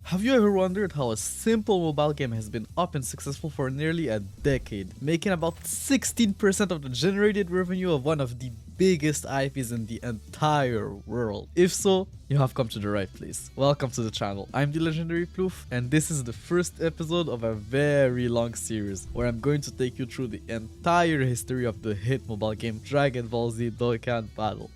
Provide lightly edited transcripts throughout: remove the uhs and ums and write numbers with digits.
Have you ever wondered how a simple mobile game has been up and successful for nearly a decade, making about 16% of the generated revenue of one of the biggest IPs in the entire world? If so, you have come to the right place. Welcome to the channel. I'm the legendary Ploof, and this is the first episode of a very long series where I'm going to take you through the entire history of the hit mobile game Dragon Ball Z Dokkan Battle.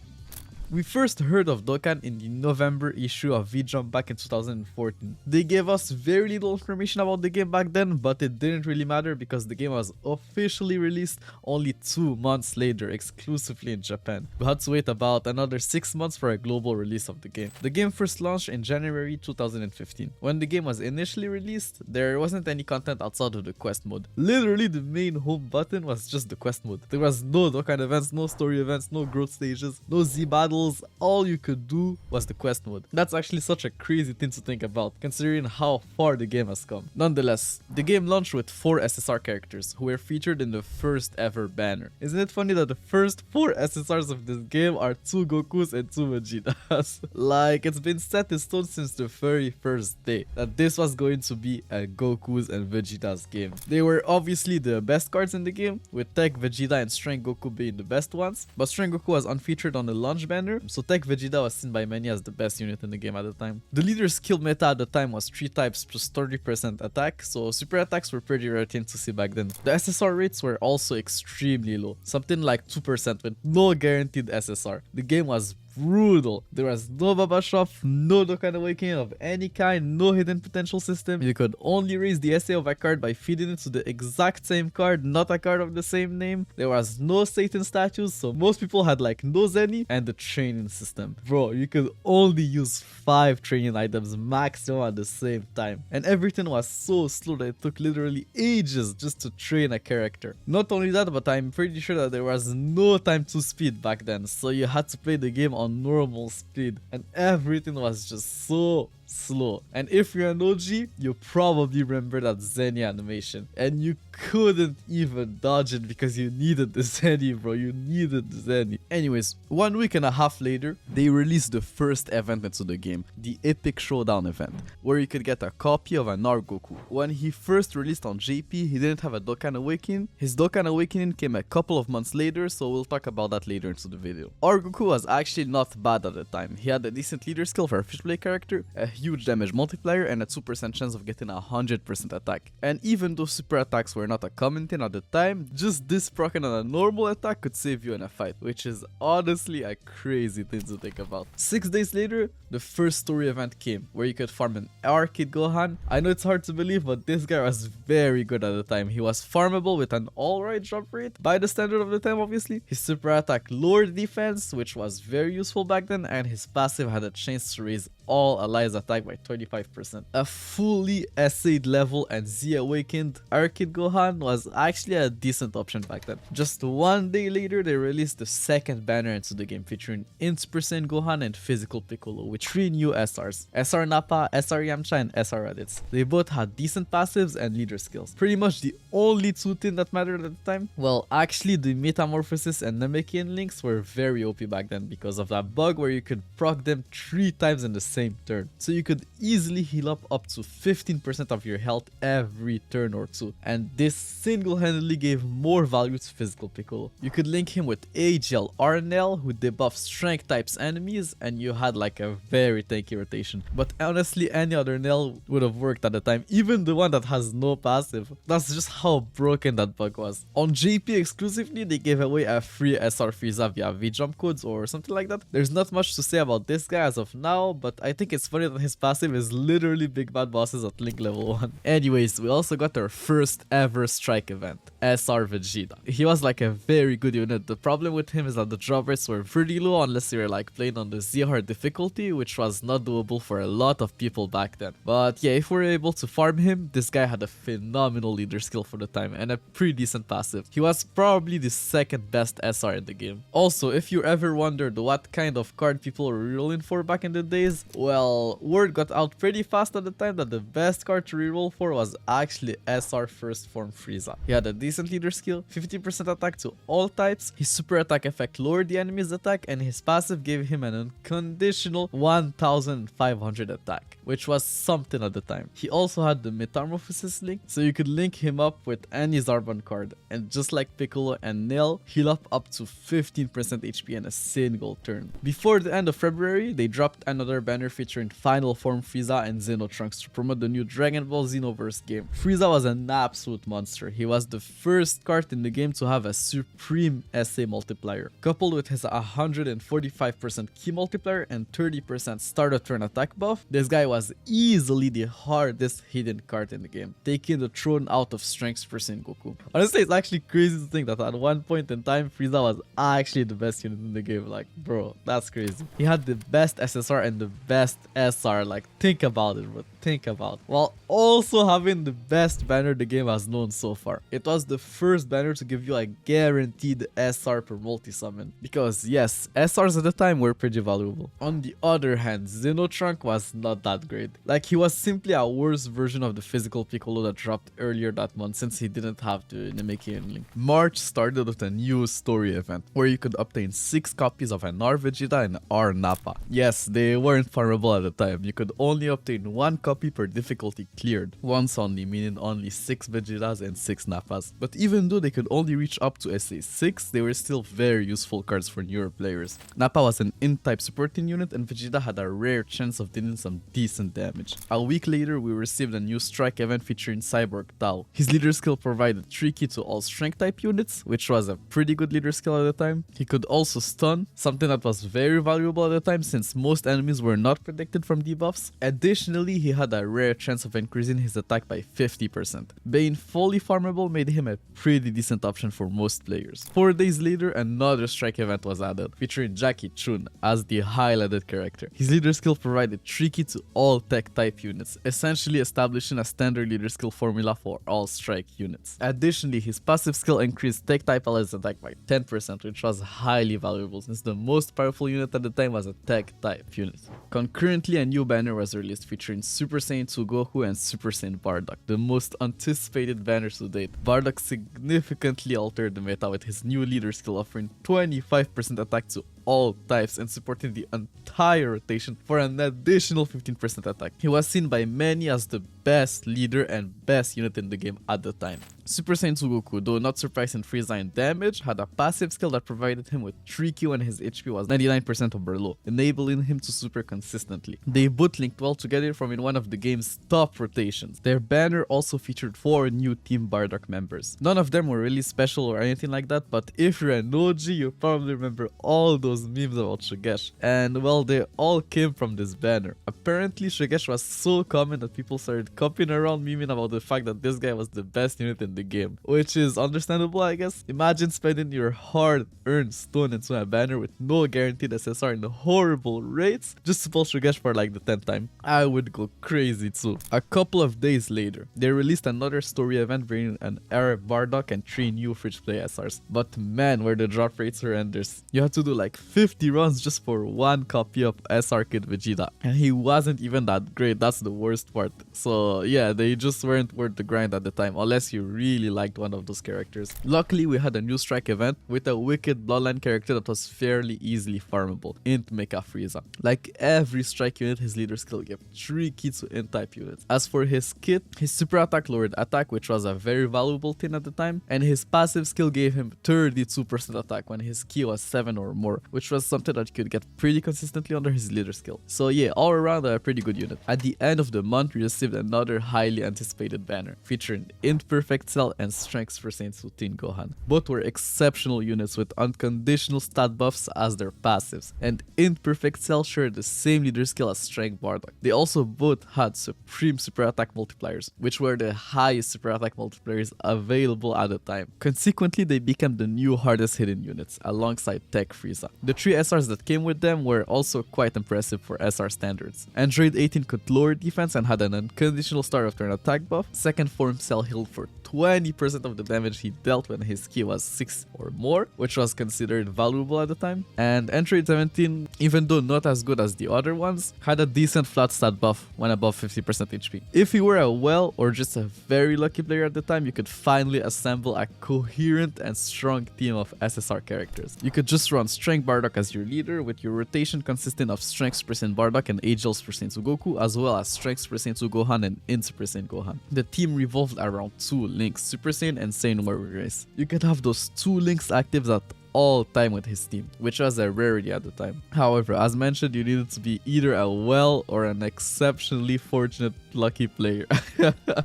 We first heard of Dokkan in the November issue of V-Jump back in 2014. They gave us very little information about the game back then, but it didn't really matter because the game was officially released only 2 months later, exclusively in Japan. We had to wait about another 6 months for a global release of the game. The game first launched in January 2015. When the game was initially released, there wasn't any content outside of the quest mode. Literally, the main home button was just the quest mode. There was no Dokkan events, no story events, no growth stages, no Z battles. All you could do was the quest mode. That's actually such a crazy thing to think about, considering how far the game has come. Nonetheless, the game launched with 4 SSR characters who were featured in the first ever banner. Isn't it funny that the first 4 SSRs of this game are 2 Gokus and 2 Vegetas? Like, it's been set in stone since the very first day that this was going to be a Gokus and Vegetas game. They were obviously the best cards in the game, with Tech Vegeta and Strength Goku being the best ones, but Strength Goku was unfeatured on the launch banner, so Tech Vegeta was seen by many as the best unit in the game at the time. The leader skill meta at the time was 3 types plus 30% attack, so super attacks were pretty rare thing to see back then. The SSR rates were also extremely low, something like 2% with no guaranteed SSR. The game was brutal. There was no Baba Shop, no Dokkan Awakening of any kind, no hidden potential system. You could only raise the SA of a card by feeding it to the exact same card, not a card of the same name. There was no Satan statues, so most people had like no Zenny, and the training system. Bro, you could only use 5 training items maximum at the same time. And everything was so slow that it took literally ages just to train a character. Not only that, but I'm pretty sure that there was no time to speed back then, so you had to play the game on normal speed, and everything was just so slow. And if you're an OG, you probably remember that Zenny animation, and you couldn't even dodge it because you needed the Zenny, bro. You needed the Zenny. Anyways, 1 week and a half later, they released the first event into the game, the Epic Showdown event, where you could get a copy of an Goku. When he first released on JP, he didn't have a Dokkan Awakening. His Dokkan Awakening came a couple of months later, so we'll talk about that later into the video. Goku was actually not bad at the time. He had a decent leader skill for a fish play character, a huge damage multiplier, and a 2% chance of getting 100% attack. And even though super attacks were not a common thing at the time, just this proccing on a normal attack could save you in a fight, which is honestly a crazy thing to think about. 6 days later, the first story event came, where you could farm an Arcade Gohan. I know it's hard to believe, but this guy was very good at the time. He was farmable with an alright drop rate, by the standard of the time obviously. His super attack lowered defense, which was very useful back then, and his passive had a chance to raise all allies attack by 25%. A fully essayed level and Z awakened Arcade Gohan was actually a decent option back then. Just 1 day later, they released the second banner into the game, featuring Int Percent Gohan and Physical Piccolo with 3 new SRs, SR Nappa, SR Yamcha, and SR Raditz. They both had decent passives and leader skills. Pretty much the only 2 things that mattered at the time. Well, actually the Metamorphosis and Namekian links were very OP back then because of that bug where you could proc them 3 times in the same turn. So you could easily heal up to 15% of your health every turn or 2. And this single-handedly gave more value to Physical Piccolo. You could link him with AGL Arnel, who debuffs strength types enemies, and you had like a very tanky rotation. But honestly, any other Nell would have worked at the time, even the one that has no passive. That's just how broken that bug was. On JP exclusively, they gave away a free SR Frieza via V-Jump codes or something like that. There's not much to say about this guy as of now, but I think it's funny that his passive is literally big bad bosses at Link level 1. Anyways, we also got our first ever strike event, SR Vegeta. He was like a very good unit. The problem with him is that the drop rates were pretty low unless you were like playing on the Z hard difficulty, which was not doable for a lot of people back then. But yeah, if we were able to farm him, this guy had a phenomenal leader skill for the time and a pretty decent passive. He was probably the second best SR in the game. Also, if you ever wondered what kind of card people were rolling for back in the days, Well, word got out pretty fast at the time that the best card to reroll for was actually SR First Form Frieza. He had a decent leader skill, 50% attack to all types, his super attack effect lowered the enemy's attack, and his passive gave him an unconditional 1500 attack, which was something at the time. He also had the Metamorphosis link, so you could link him up with any Zarbon card, and just like Piccolo and Nail, heal up to 15% HP in a single turn. Before the end of February, they dropped another banner featuring Final Form Frieza and Xenotrunks to promote the new Dragon Ball Xenoverse game. Frieza was an absolute monster. He was the first card in the game to have a supreme SA multiplier. Coupled with his 145% key multiplier and 30% start of turn attack buff, this guy was easily the hardest hidden card in the game, taking the throne out of Strength for Goku. Honestly, it's actually crazy to think that at one point in time, Frieza was actually the best unit in the game. Like, bro, that's crazy. He had the best SSR and the best SR. Like, think about it, bro. Think about it. While also having the best banner the game has known so far. It was the first banner to give you a guaranteed SR per multi-summon. Because yes, SRs at the time were pretty valuable. On the other hand, Xenotrunk was not that great. Like, he was simply a worse version of the physical Piccolo that dropped earlier that month since he didn't have the Namekian link. March started with a new story event where you could obtain 6 copies of an R Vegeta and R Nappa. Yes, they weren't farmable at the time. You could only obtain 1 copy per difficulty cleared. Once only, meaning only 6 Vegetas and 6 Nappas. But even though they could only reach up to SA 6, they were still very useful cards for newer players. Nappa was an in-type supporting unit and Vegeta had a rare chance of dealing some decent damage. A week later, we received a new strike event featuring Cyborg Tao. His leader skill provided 3 key to all strength type units, which was a pretty good leader skill at the time. He could also stun, something that was very valuable at the time since most enemies were not protected from debuffs. Additionally, he had a rare chance of increasing his attack by 50%. Being fully farmable made him a pretty decent option for most players. 4 days later, another strike event was added, featuring Jackie Chun as the highlighted character. His leader skill provided 3 key to all tech type units, essentially establishing a standard leader skill formula for all strike units. Additionally, his passive skill increased tech type allies attack by 10%, which was highly valuable since the most powerful unit at the time was a tech type unit. Concurrently, a new banner was released featuring Super Saiyan 2 Goku and Super Saiyan Bardock, the most anticipated banners to date. Bardock significantly altered the meta with his new leader skill offering 25% attack to all types and supporting the entire rotation for an additional 15% attack. He was seen by many as the best leader and best unit in the game at the time. Super Saiyan 2 Goku, though not surprising Frieza in damage, had a passive skill that provided him with 3Q when his HP was 99% or below, enabling him to super consistently. They both linked well together from in one of the game's top rotations. Their banner also featured 4 new Team Bardock members. None of them were really special or anything like that, but if you're an OG, you probably remember all those memes about Shugesh. And well, they all came from this banner. Apparently, Shugesh was so common that people started copying around memeing about the fact that this guy was the best unit in the game, which is understandable, I guess. Imagine spending your hard-earned stone into a banner with no guaranteed SSR and horrible rates just to pull Shugesh for like the 10th time. I would go crazy too. A couple of days later, they released another story event bringing an Arab Bardock and 3 new Fridge Play SRs. But man, were the drop rates horrendous. You had to do like 50 runs just for 1 copy of SR Kid Vegeta. And he wasn't even that great, that's the worst part. So yeah, they just weren't worth the grind at the time, unless you really liked one of those characters. Luckily, we had a new strike event with a wicked bloodline character that was fairly easily farmable, Int Mecha Frieza. Like every strike unit, his leader skill gave 3 key to Int type units. As for his kit, his super attack lowered attack, which was a very valuable thing at the time, and his passive skill gave him 32% attack when his key was 7 or more, which was something that you could get pretty consistently under his leader skill. So yeah, all around a pretty good unit. At the end of the month, we received another highly anticipated banner featuring Int Perfect Cell and Strength for Saint Teen Gohan. Both were exceptional units with unconditional stat buffs as their passives, and Int Perfect Cell shared the same leader skill as Strength Bardock. They also both had supreme super attack multipliers, which were the highest super attack multipliers available at the time. Consequently, they became the new hardest hidden units alongside Tech Frieza. The 3 SRs that came with them were also quite impressive for SR standards. Android 18 could lower defense and had an unconditional start of turn attack buff. Second Form Cell healed for 20% of the damage he dealt when his ki was 6 or more, which was considered valuable at the time. And Entry 17, even though not as good as the other ones, had a decent flat stat buff when above 50% HP. If you were a well or just a very lucky player at the time, you could finally assemble a coherent and strong team of SSR characters. You could just run Strength Bardock as your leader, with your rotation consisting of Strength Super Saiyan Bardock and AGL Super Saiyan 2 Goku, as well as Strength Super Saiyan 2 Gohan and In Super Saiyan Gohan. The team revolved around 2 links, Super Saiyan and Saiyan Warrior Race. You could have those 2 links active at all time with his team, which was a rarity at the time. However, as mentioned, you needed to be either a well or an exceptionally fortunate lucky player.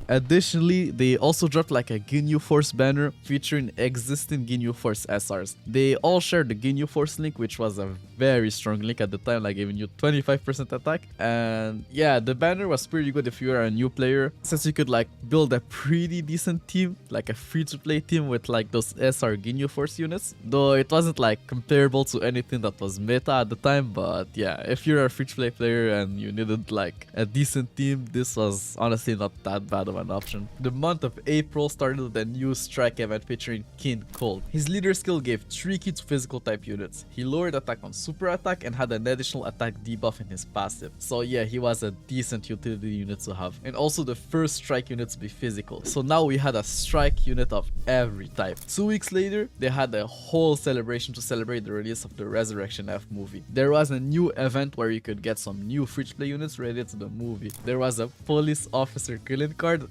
Additionally, they also dropped like a Ginyu Force banner featuring existing Ginyu Force SRs. They all shared the Ginyu Force link, which was a very strong link at the time, like giving you 25% attack. And yeah, the banner was pretty good if you were a new player, since you could like build a pretty decent team, like a free-to-play team with like those SR Ginyu Force units. Though it wasn't like comparable to anything that was meta at the time, but yeah, if you're a free-to-play player and you needed like a decent team, this was honestly not that bad of an option. The month of April started with a new strike event featuring King Cold. His leader skill gave 3 ki to physical type units. He lowered attack on super attack and had an additional attack debuff in his passive. So yeah, he was a decent utility unit to have. And also the first strike unit to be physical. So now we had a strike unit of every type. 2 weeks later, they had a whole celebration to celebrate the release of the Resurrection F movie. There was a new event where you could get some new free-to-play units related to the movie. There was a police officer Krillin card,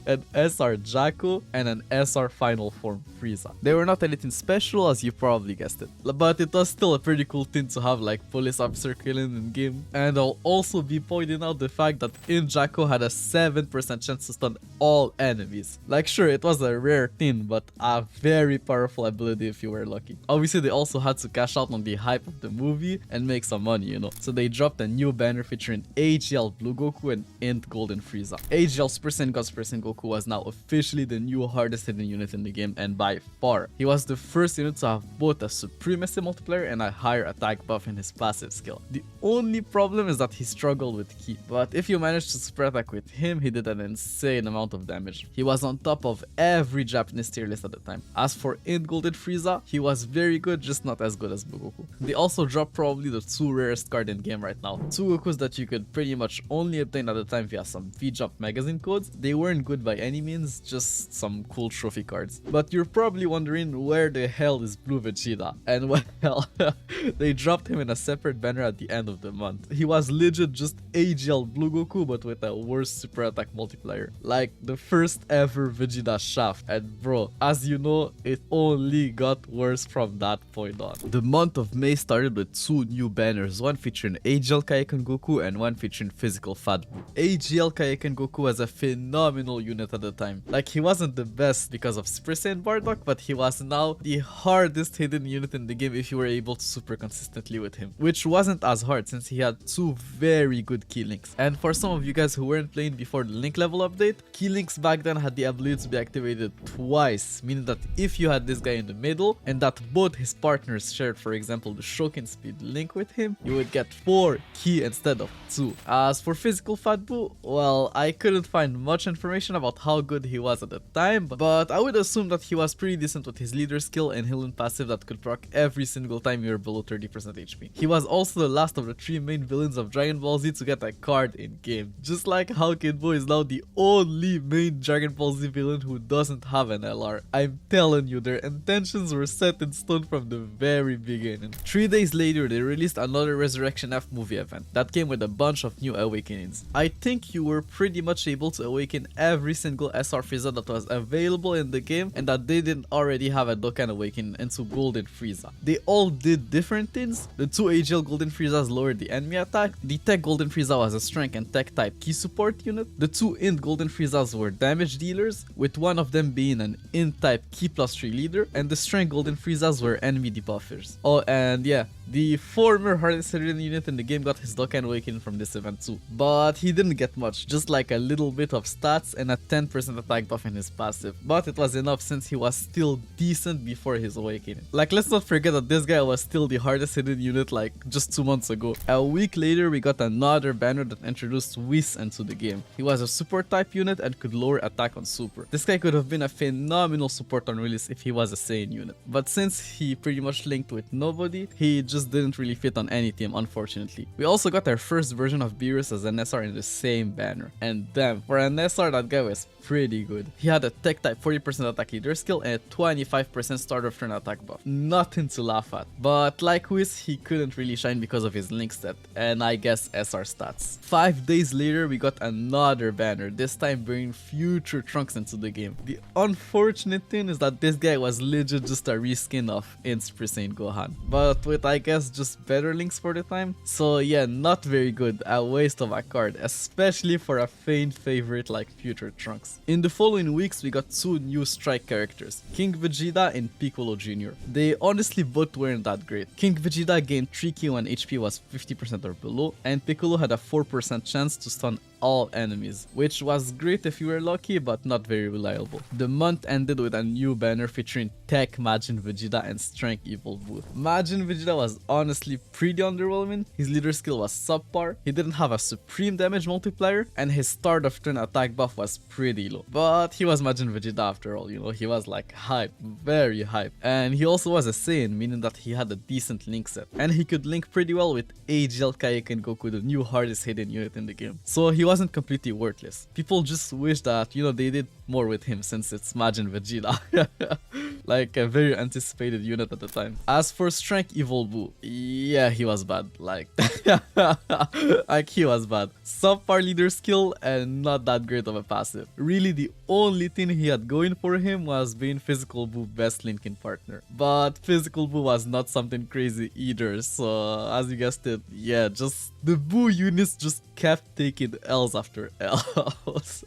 an SR Jaco, and an SR Final Form Frieza. They were not anything special, as you probably guessed it, but it was still a pretty cool thing to have like police officer Krillin in game. And I'll also be pointing out the fact that in Jaco had a 7% chance to stun all enemies. Like sure, it was a rare thing, but a very powerful ability if you were lucky. Obviously, they also had to cash out on the hype of the movie and make some money, you know. So they dropped a new banner featuring AGL Blue Goku and Int Golden Frieza. AGL Super Saiyan God Super Saiyan Goku was now officially the new hardest hitting unit in the game, and by far. He was the first unit to have both a supremacy multiplier and a higher attack buff in his passive skill. The only problem is that he struggled with ki, but if you managed to super attack with him, he did an insane amount of damage. He was on top of every Japanese tier list at the time. As for Int Golden Frieza, he was very good, just not as good as Blue Goku. They also dropped probably the 2 rarest card in game right now. 2 Gokus that you could pretty much only obtain at the time via some V-Jump magazine codes. They weren't good by any means, just some cool trophy cards. But you're probably wondering where the hell is Blue Vegeta? And well, they dropped him in a separate banner at the end of the month. He was legit just AGL Blue Goku, but with a worse super attack multiplier. Like the first ever Vegeta shaft. And bro, as you know, it only got worse from that point on. The month of May started with 2 new banners, one featuring AGL Kaioken Goku and one featuring physical Fat Boo. AGL Kaioken Goku was a phenomenal unit at the time. Like he wasn't the best because of Super Saiyan Bardock, but he was now the hardest hidden unit in the game if you were able to super consistently with him, which wasn't as hard since he had 2 very good key links. And for some of you guys who weren't playing before the link level update, key links back then had the ability to be activated twice, meaning that if you had this guy in the middle and that both his partners shared, for example, the Shokin Speed link with him, you would get 4 key instead of 2. As for physical Fat Boo, well, I couldn't find much information about how good he was at the time, but I would assume that he was pretty decent with his leader skill and healing passive that could proc every single time you were below 30% HP. He was also the last of the 3 main villains of Dragon Ball Z to get a card in game, just like how Kid Buu is now the only main Dragon Ball Z villain who doesn't have an LR. I'm telling you, their intentions were set in stone from the very beginning. 3 days later, they released another Resurrection F movie event that came with a bunch of new awakenings. I think you were pretty much able to awaken every single SR Frieza that was available in the game and that they didn't already have a Dokkan awakening into Golden Frieza. They all did different things. The 2 AGL Golden Friezas lowered the enemy attack. The Tech Golden Frieza was a strength and tech type key support unit. The 2 Int Golden Friezas were damage dealers, with one of them being an Int type key plus 3 leader, and the strength Golden Friezas were enemy debuffers. Oh, and yeah, The former hardest hitting unit in the game got his Dokkan Awakening from this event too, but he didn't get much, just like a little bit of stats and a 10% attack buff in his passive, but it was enough since he was still decent before his awakening. Like, let's not forget that this guy was still the hardest hitting unit like just 2 months ago. A week later we got another banner that introduced Whis into the game. He was a support type unit and could lower attack on super. This guy could have been a phenomenal support on release if he was a Saiyan unit, but since he pretty much linked with nobody, he just didn't really fit on any team, unfortunately. We also got our first version of Beerus as an SR in the same banner, and damn, for an SR that guy was pretty good. He had a tech type 40% attack leader skill and a 25% start of turn attack buff. Nothing to laugh at, but like Whis, he couldn't really shine because of his link set and I guess SR stats. 5 days later we got another banner, this time bringing future Trunks into the game. The unfortunate thing is that this guy was legit just a reskin of Super Saiyan Gohan, but with I guess just better links for the time. So yeah, not very good, a waste of a card, especially for a faint favorite like future Trunks. In the following weeks we got 2 new strike characters, King Vegeta and Piccolo Jr. They honestly both weren't that great. King Vegeta gained 3k when HP was 50% or below, and Piccolo had a 4% chance to stun all enemies, which was great if you were lucky but not very reliable. The month ended with a new banner featuring Tech Majin Vegeta and Strength Evil Boo. Majin Vegeta was honestly pretty underwhelming, his leader skill was subpar, he didn't have a supreme damage multiplier, and his start of turn attack buff was pretty low. But he was Majin Vegeta after all, you know, he was like hype, very hype. And he also was a Saiyan, meaning that he had a decent link set, and he could link pretty well with AGL Kaioken Goku, the new hardest hidden unit in the game. So he wasn't completely worthless. People just wish that, you know, they did more with him since it's Majin Vegeta. Like a very anticipated unit at the time. As for Strength Evil Boo, yeah, he was bad. Like, like he was bad. Subpar leader skill and not that great of a passive. Really, the only thing he had going for him was being Physical Boo best linking partner. But Physical Boo was not something crazy either. So as you guessed it, yeah, just the Boo units just kept taking L's after L's.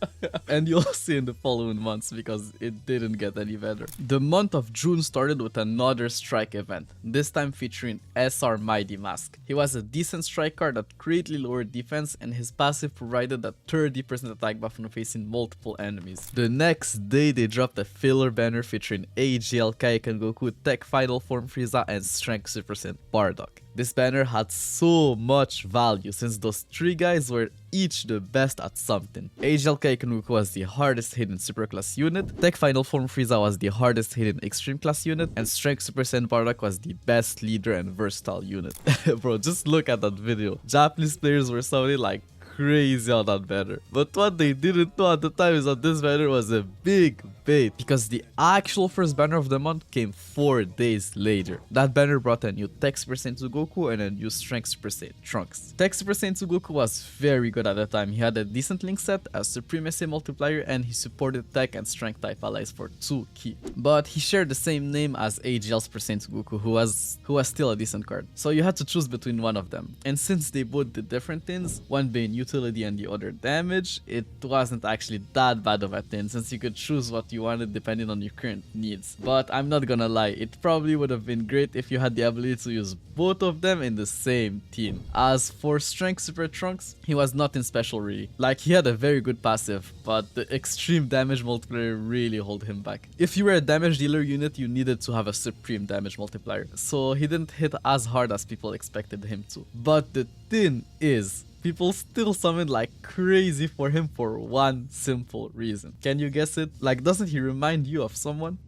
And you'll see in the following months because it didn't get any better. The month of June started with another strike event, this time featuring SR Mighty Mask. He was a decent strike card that greatly lowered defense, and his passive provided a 30% attack buff when facing multiple enemies. The next day they dropped a filler banner featuring AGL Kaioken Goku, Tech Final Form Frieza, and Strength Super Saiyan Bardock. This banner had so much value since those 3 guys were each the best at something. AGL Kaioken Goku was the hardest hidden superclass unit, Tech Final Form Frieza was the hardest hidden extreme class unit, and Strength Super Saiyan Bardock was the best leader and versatile unit. Bro, just look at that video. Japanese players were sounding like crazy on that banner. But what they didn't know at the time is that this banner was a big bait, because the actual first banner of the month came 4 days later. That banner brought a new Tech Super Saiyan 2 Goku and a new Strength Super Saiyan Trunks. Tech Super Saiyan 2 Goku was very good at the time. He had a decent link set, a supremacy multiplier, and he supported Tech and Strength type allies for 2 key. But he shared the same name as AGL Super Saiyan 2 Goku, who was still a decent card. So you had to choose between one of them. And since they both did different things, one being utility and the other damage, it wasn't actually that bad of a thing since you could choose what you wanted depending on your current needs. But I'm not gonna lie, it probably would have been great if you had the ability to use both of them in the same team. As for Strength Super Trunks, he was nothing special really. Like, he had a very good passive, but the extreme damage multiplier really held him back. If you were a damage dealer unit, you needed to have a supreme damage multiplier, so he didn't hit as hard as people expected him to. But the thing is, people still summoned like crazy for him for one simple reason. Can you guess it? Like, doesn't he remind you of someone?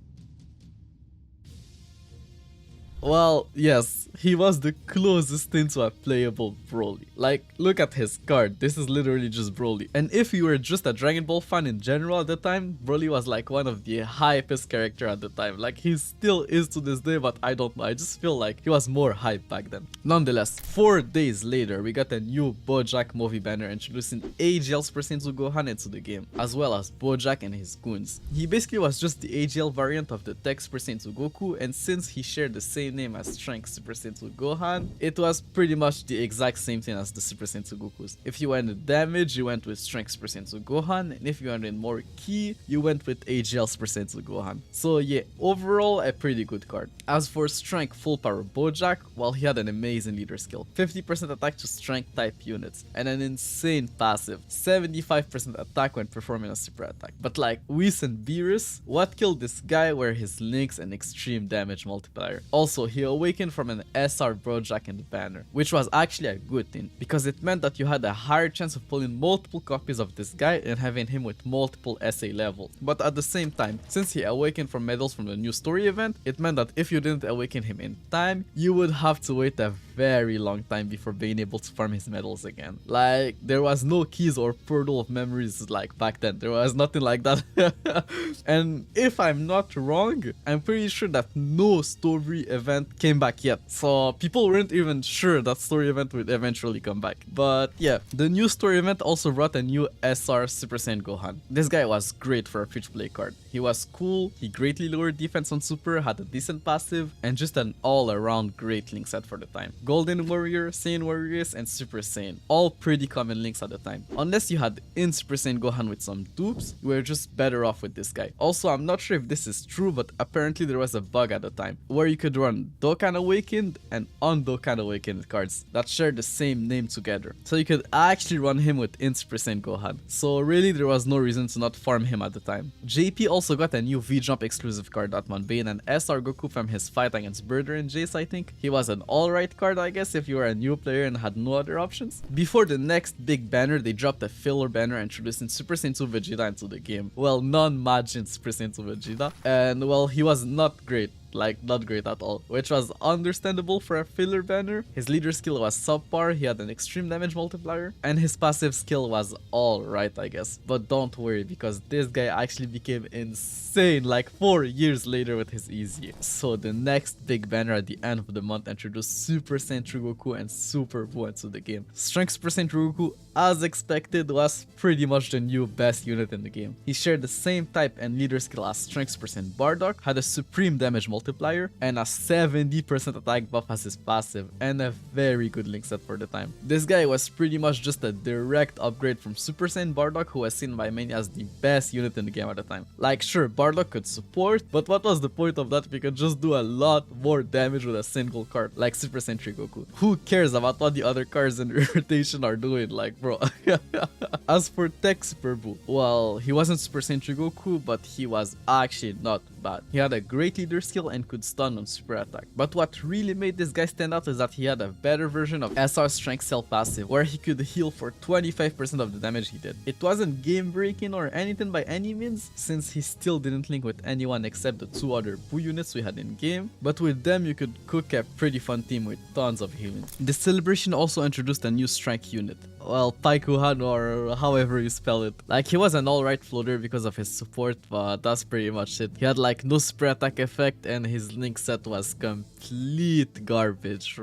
Well, yes, he was the closest thing to a playable Broly. Like, look at his card, this is literally just Broly. And if you were just a Dragon Ball fan in general at the time, Broly was like one of the hypest character at the time. Like, he still is to this day, but I don't know, I just feel like he was more hype back then. Nonetheless, 4 days later, we got a new Bojack movie banner introducing AGL Super Saiyan 2 Gohan into the game, as well as Bojack and his goons. He basically was just the AGL variant of the Tech Super Saiyan 2 Goku, and since he shared the same same name as Strength Super Senzu Gohan, it was pretty much the exact same thing as the Super Senzu Gokus. If you wanted damage, you went with Strength Super Senzu Gohan, and if you wanted more ki, you went with AGL Super Senzu Gohan. So yeah, overall a pretty good card. As for Strength Full Power Bojack, well, he had an amazing leader skill, 50% attack to Strength type units, and an insane passive, 75% attack when performing a super attack. But like Whis and Beerus, what killed this guy were his links and extreme damage multiplier. Also, he awakened from an SR Bojack in the banner, which was actually a good thing, because it meant that you had a higher chance of pulling multiple copies of this guy and having him with multiple SA levels. But at the same time, since he awakened from medals from the new story event, it meant that if you didn't awaken him in time, you would have to wait a very long time before being able to farm his medals again. Like, there was no keys or portal of memories like back then. There was nothing like that. And if I'm not wrong, I'm pretty sure that no story event came back yet. So people weren't even sure that story event would eventually come back. But yeah, the new story event also brought a new SR Super Saiyan Gohan. This guy was great for a free-to play card. He was cool, he greatly lowered defense on Super, had a decent passive, and just an all-around great link set for the time. Golden Warrior, Saiyan Warriors, and Super Saiyan, all pretty common links at the time. Unless you had in Super Saiyan Gohan with some dupes, you were just better off with this guy. Also, I'm not sure if this is true, but apparently there was a bug at the time, where you could run Dokkan Awakened and Un-Dokkan Awakened cards that share the same name together. So you could actually run him with in Super Saiyan Gohan. So really there was no reason to not farm him at the time. JP also got a new V-Jump exclusive card that conveyed an SR Goku from his fight against Birder and Jace, I think. He was an alright card, I guess, if you were a new player and had no other options. Before the next big banner, they dropped a filler banner introducing Super Saiyan 2 Vegeta into the game. Well, non-Majin Super Saiyan 2 Vegeta. And well, he was not great. Like, not great at all, which was understandable for a filler banner. His leader skill was subpar, he had an extreme damage multiplier, and his passive skill was alright, I guess. But don't worry, because this guy actually became insane like 4 years later with his easy. So the next big banner at the end of the month introduced Super Saiyan True Goku and Super Buu into the game. Strength Super Saiyan True Goku, as expected, was pretty much the new best unit in the game. He shared the same type and leader skill as Strength Super Saiyan Bardock, had a supreme damage multiplier, and a 70% attack buff as his passive, and a very good link set for the time. This guy was pretty much just a direct upgrade from Super Saiyan Bardock, who was seen by many as the best unit in the game at the time. Like, sure, Bardock could support, but what was the point of that if you could just do a lot more damage with a single card, like Super Saiyan Goku? Who cares about what the other cards in rotation are doing, like, bro? As for Tech Super Buu, well, he wasn't Super Saiyan Goku, but he was actually not bad. He had a great leader skill and could stun on super attack. But what really made this guy stand out is that he had a better version of SR Strength Cell passive, where he could heal for 25% of the damage he did. It wasn't game breaking or anything by any means, since he still didn't link with anyone except the 2 other Buu units we had in game, but with them you could cook a pretty fun team with tons of healing. The celebration also introduced a new strike unit. Well, Paikuhan, or however you spell it. Like, he was an alright floater because of his support, but that's pretty much it. He had like no super attack effect and his link set was complete garbage.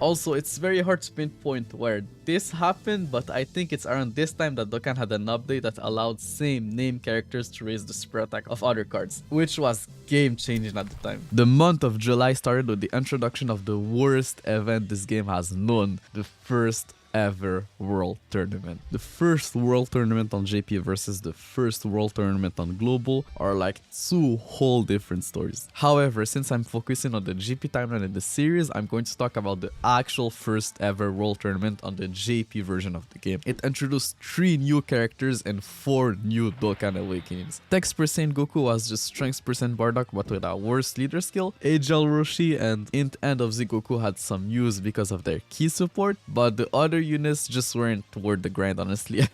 Also, it's very hard to pinpoint where this happened, but I think it's around this time that Dokkan had an update that allowed same name characters to raise the super attack of other cards, which was game changing at the time. The month of July started with the introduction of the worst event this game has known, the first ever world tournament. The first world tournament on JP versus the first world tournament on Global are like 2 whole different stories. However, since I'm focusing on the GP timeline in the series, I'm going to talk about the actual first ever world tournament on the JP version of the game. It introduced 3 new characters and 4 new Dokkan Awakenings. Text % Goku was just Strength % Bardock but with a worse leader skill. Agel Roshi and Int End of Z Goku had some use because of their key support, but the other units just weren't worth the grind, honestly.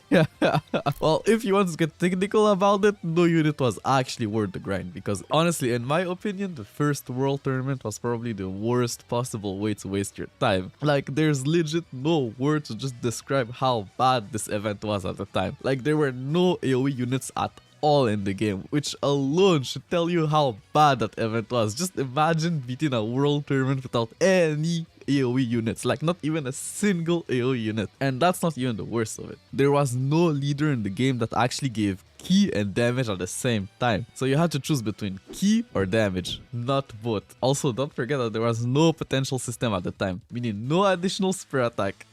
Well, if you want to get technical about it, no unit was actually worth the grind, because honestly, in my opinion, the first world tournament was probably the worst possible way to waste your time. Like, there's legit no word to just describe how bad this event was at the time. Like, there were no AoE units at all in the game, which alone should tell you how bad that event was. Just imagine beating a world tournament without any AoE units, like not even a single AoE unit. And that's not even the worst of it. There was no leader in the game that actually gave ki and damage at the same time. So you had to choose between ki or damage, not both. Also, don't forget that there was no potential system at the time, meaning no additional spear attack.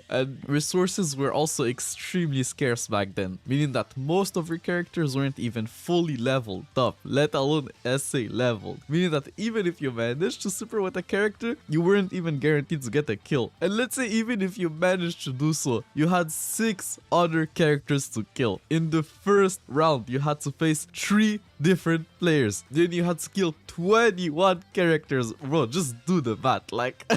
And resources were also extremely scarce back then, meaning that most of your characters weren't even fully leveled up, let alone SA leveled, meaning that even if you managed to super with a character, you weren't even guaranteed to get a kill. And let's say even if you managed to do so, you had 6 other characters to kill. In the first round, you had to face 3 different players. Then you had to kill 21 characters. Bro, just do the math. Like,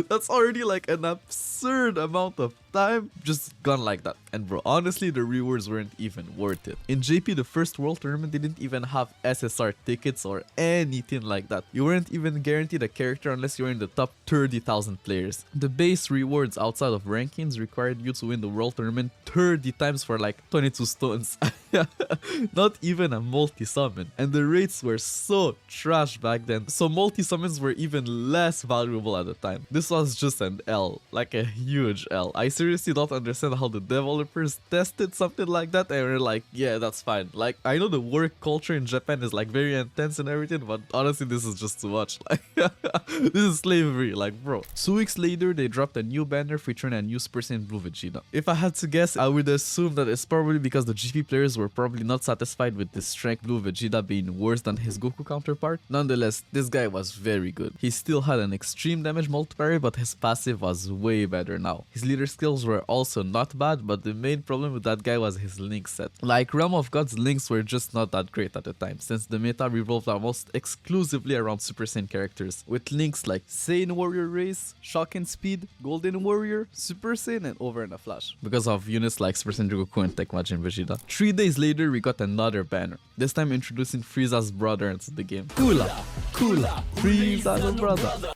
that's already like an absurd amount of time just gone like that. And bro, honestly, the rewards weren't even worth it. In JP, the first world tournament didn't even have SSR tickets or anything like that. You weren't even guaranteed a character unless you were in the top 30,000 players. The base rewards outside of rankings required you to win the world tournament 30 times for like 22 stones. Not even a multi-summon. And the rates were so trash back then, so multi-summons were even less valuable at the time. This was just an L, like a huge L. I seriously don't understand how the developers tested something like that and were like, yeah, that's fine. Like, I know the work culture in Japan is like very intense and everything, but honestly, this is just too much. Like, this is slavery, like, bro. 2 weeks later, they dropped a new banner featuring a new Super Saiyan Blue Vegeta. If I had to guess, I would assume that it's probably because the GP players were probably not satisfied with the strength Blue Vegeta being worse than his Goku counterpart. Nonetheless, this guy was very good. He still had an extreme damage multiplier, but his passive was way better now. His leader skills were also not bad, but the main problem with that guy was his link set. Like, Realm of Gods links were just not that great at the time, since the meta revolved almost exclusively around Super Saiyan characters, with links like Saiyan Warrior Race, Shock and Speed, Golden Warrior, Super Saiyan, and Over in a Flash, because of units like Super Saiyan Goku and Tech Majin Vegeta. 3 days later, we got another banner, this time introducing Frieza's brother into the game. Kula, Frieza's brother.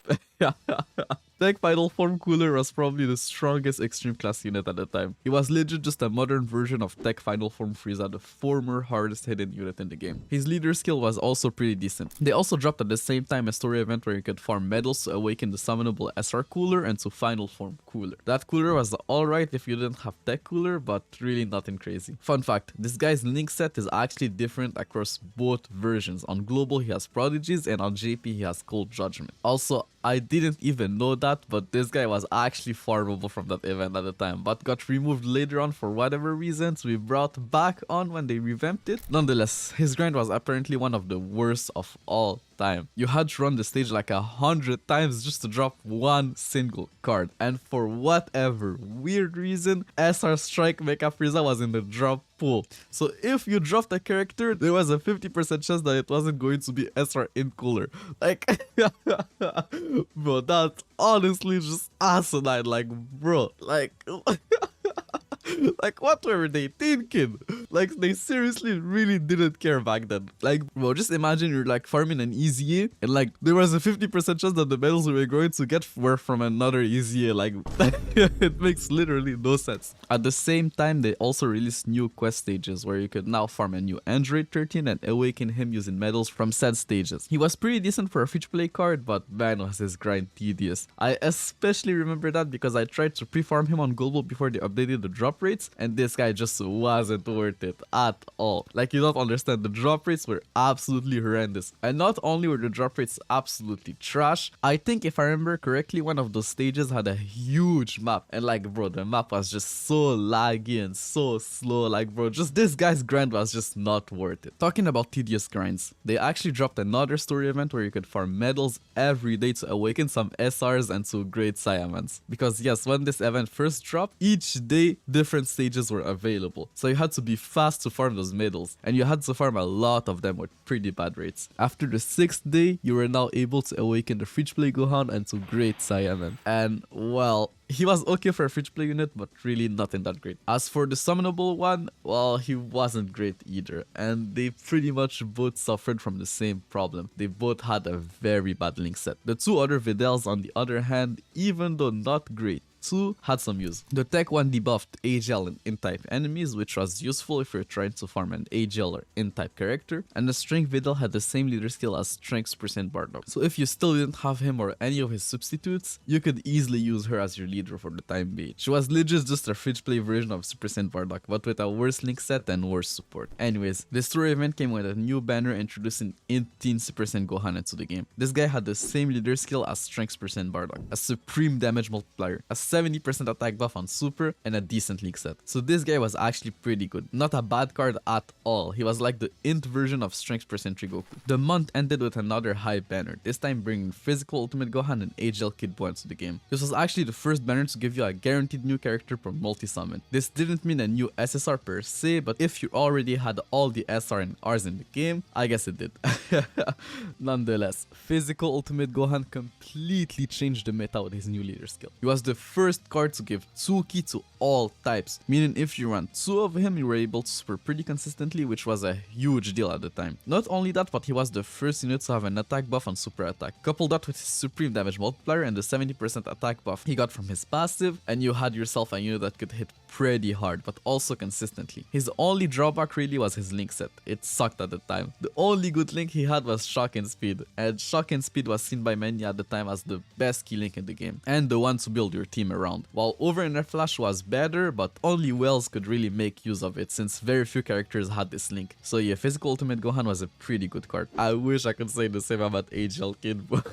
Tech Final Form Cooler was probably the strongest extreme class unit at the time. He was legit just a modern version of Tech Final Form Frieza, the former hardest hidden unit in the game. His leader skill was also pretty decent. They also dropped at the same time a story event where you could farm medals to awaken the summonable SR Cooler and to Final Form Cooler. That cooler was alright if you didn't have Tech Cooler, but really nothing crazy. Fun fact, this guy's link set is actually different across both versions. On Global he has Prodigies and on JP he has Cold Judgment. Also, I didn't even know that, but this guy was actually farmable from that event at the time, but got removed later on for whatever reason to be brought back on when they revamped it. Nonetheless, his grind was apparently one of the worst of all time. You had to run the stage like 100 times just to drop one single card, and for whatever weird reason, SR Strike Mecha Frieza was in the drop pool. So if you dropped a character, there was a 50% chance that it wasn't going to be SR in cooler. Like, bro, that's honestly just asinine. Like, bro, like like, what were they thinking? Like, they seriously really didn't care back then. Like, bro, just imagine you're like farming an EZA and like there was a 50% chance that the medals we were going to get were from another EZA. Like, it makes literally no sense. At the same time, they also released new quest stages where you could now farm a new Android 13 and awaken him using medals from said stages. He was pretty decent for a free-to-play card, but man, was his grind tedious. I especially remember that because I tried to pre-farm him on Global before they updated the drop rates, and this guy just wasn't worth it at all. Like, you don't understand, the drop rates were absolutely horrendous. And not only were the drop rates absolutely trash, I think if I remember correctly, one of those stages had a huge map, and like, bro, the map was just so laggy and so slow. Like, bro, just this guy's grind was just not worth it. Talking about tedious grinds, they actually dropped another story event where you could farm medals every day to awaken some SRs and to upgrade Saiyamans. Because yes, when this event first dropped, each day different stages were available, so you had to be fast to farm those medals, and you had to farm a lot of them with pretty bad rates. After the 6th day, you were now able to awaken the free-to-play Gohan and to Great Saiyaman. And well, he was okay for a free-to-play unit, but really nothing that great. As for the summonable one, well, he wasn't great either, and they pretty much both suffered from the same problem. They both had a very bad link set. The two other Videls, on the other hand, even though not great, 2 had some use. The Tech 1 debuffed AGL and N-type enemies, which was useful if you're trying to farm an AGL or N-type character, and the Strength Vidal had the same leader skill as Strengths % Bardock. So if you still didn't have him or any of his substitutes, you could easily use her as your leader for the time being. She was legit just a fridge play version of Super Saiyan Bardock, but with a worse link set and worse support. Anyways, this story event came with a new banner introducing 18 Super Saiyan Gohan into the game. This guy had the same leader skill as Strengths % Bardock, a supreme damage multiplier, a 70% attack buff on Super, and a decent link set. So this guy was actually pretty good. Not a bad card at all. He was like the int version of Strengths % Trigoku. The month ended with another high banner, this time bringing Physical Ultimate Gohan and AGL Kid Buu into the game. This was actually the first banner to give you a guaranteed new character per multi-summon. This didn't mean a new SSR per se, but if you already had all the SR and Rs in the game, I guess it did. Nonetheless, Physical Ultimate Gohan completely changed the meta with his new leader skill. He was the first card to give 2 ki to all types, meaning if you ran 2 of him, you were able to super pretty consistently, which was a huge deal at the time. Not only that, but he was the first unit to have an attack buff on super attack. Couple that with his supreme damage multiplier and the 70% attack buff he got from his passive, and you had yourself a unit that could hit pretty hard, but also consistently. His only drawback really was his link set. It sucked at the time. The only good link he had was Shock and Speed, and Shock and Speed was seen by many at the time as the best key link in the game, and the one to build your team around. While Over and Flash was better, but only Wells could really make use of it since very few characters had this link. So yeah, Physical Ultimate Gohan was a pretty good card. I wish I could say the same about AGL Kid, but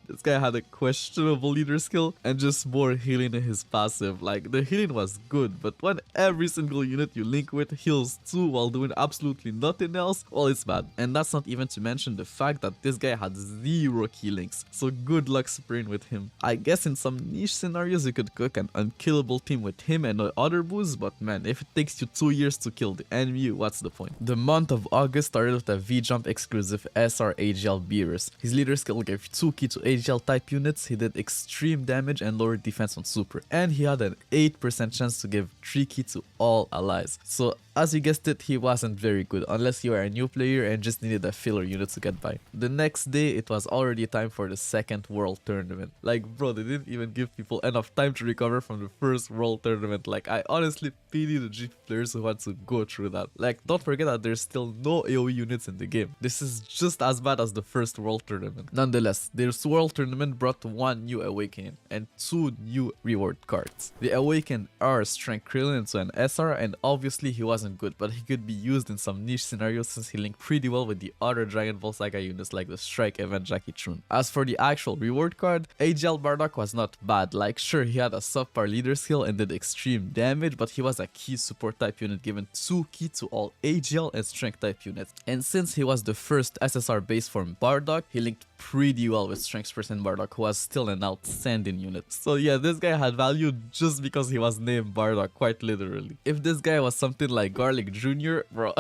this guy had a questionable leader skill and just more healing in his passive. Like, the healing was good, but when every single unit you link with heals too while doing absolutely nothing else, well, it's bad. And that's not even to mention the fact that this guy had 0 key links, so good luck spraying with him. I guess in some niche scenarios you could cook an unkillable team with him and other boos, but man, if it takes you 2 years to kill the enemy, what's the point? The month of August started with a V-Jump exclusive SR AGL Beerus. His leader skill gave 2 ki to AGL type units, he did extreme damage and lowered defense on super, and he had an 8% chance to give 3 ki to all allies. So as you guessed it, he wasn't very good unless you were a new player and just needed a filler unit to get by. The next day, it was already time for the second world tournament. Like, bro, they didn't even give people enough time to recover from the first world tournament. Like, I honestly pity the GP players who had to go through that. Like, don't forget that there's still no AoE units in the game. This is just as bad as the first world tournament. Nonetheless, this world tournament brought 1 new Awakening and 2 new reward cards. The Awakened R Strength Krillin into an SR, and obviously he wasn't good, but he could be used in some niche scenarios since he linked pretty well with the other Dragon Ball Saga units like the Strike Event Jackie Chun. As for the actual reward card, AGL Bardock was not bad. Like, sure, he had a subpar leader skill and did extreme damage, but he was a key support type unit given 2 ki to all AGL and strength type units. And since he was the first SSR base form Bardock, he linked pretty well with Strengths % Bardock, who was still an outstanding unit. So yeah, this guy had value just because he was named Bardock, quite literally. If this guy was something like Garlic Jr., bro,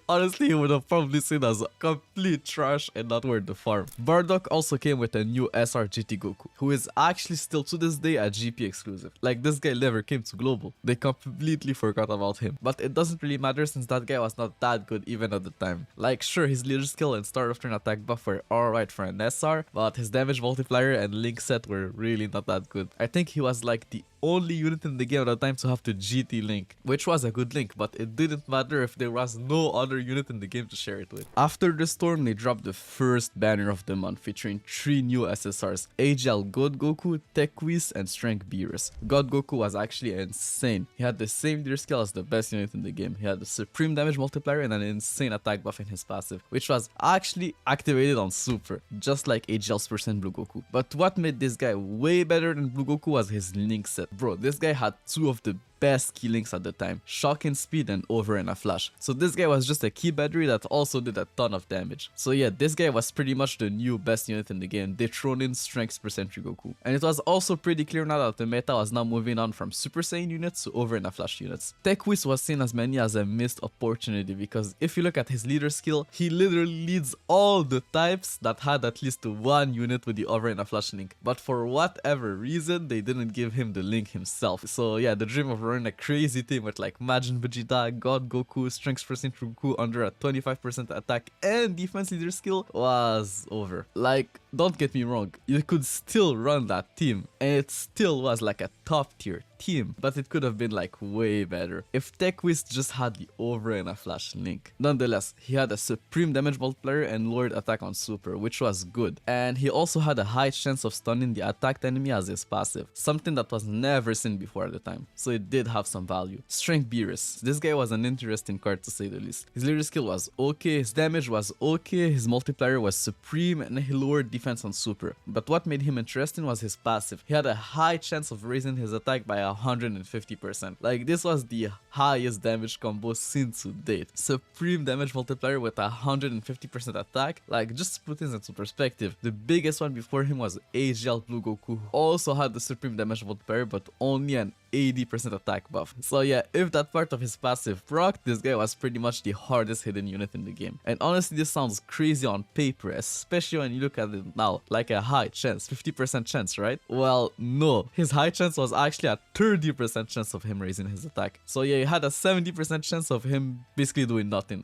honestly, he would have probably seen as complete trash and not worth the farm. Bardock also came with a new SR GT Goku, who is actually still to this day a GP exclusive. Like, this guy never came to global. They completely forgot about him. But it doesn't really matter since that guy was not that good even at the time. Like, sure, his leader skill and start of turn attack buff were alright for an SR, but his damage multiplier and link set were really not that good. I think he was like the only unit in the game at the time to have the GT link, which was a good link, but it didn't matter if there was no other unit in the game to share it with. After the storm, they dropped the first banner of the month featuring 3 new SSRs, AGL God Goku, Tech Whis, and Strength Beerus. God Goku was actually insane. He had the same leader skill as the best unit in the game. He had the supreme damage multiplier and an insane attack buff in his passive, which was actually activated on super, just like AGL's % Blue Goku. But what made this guy way better than Blue Goku was his link set. Bro, this guy had 2 of the best key links at the time, Shock and Speed and Over and a Flash. So this guy was just a key battery that also did a ton of damage. So yeah, this guy was pretty much the new best unit in the game, dethroning Strengths % Goku. And it was also pretty clear now that the meta was now moving on from Super Saiyan units to Over and a Flash units. Tech Whis was seen as many as a missed opportunity because if you look at his leader skill, he literally leads all the types that had at least 1 unit with the Over and a Flash link. But for whatever reason, they didn't give him the link himself. So yeah, the dream of running a crazy team with like Majin Vegeta, God Goku, Strengths % Goku under a 25% attack and defense leader skill was over. Like, don't get me wrong, you could still run that team, and it still was like a top tier team, but it could have been like way better if TechWist just had the over and a flash link. Nonetheless, he had a supreme damage multiplier and lowered attack on super, which was good, and he also had a high chance of stunning the attacked enemy as his passive, something that was never seen before at the time, so it did have some value. Strength Beerus, this guy was an interesting card to say the least. His leader skill was okay, his damage was okay, his multiplier was supreme, and he lowered defense on super, but what made him interesting was his passive. He had a high chance of raising his attack by 150%. Like, this was the highest damage combo seen to date. Supreme damage multiplier with 150% attack. Like, just to put things into perspective, the biggest one before him was AGL Blue Goku, who also had the supreme damage multiplier but only an 80% attack buff. So yeah, if that part of his passive proc, this guy was pretty much the hardest hidden unit in the game. And honestly, this sounds crazy on paper, especially when you look at it now, like a high chance, 50% chance, right? Well, no, his high chance was actually a 30% chance of him raising his attack. So yeah, you had a 70% chance of him basically doing nothing.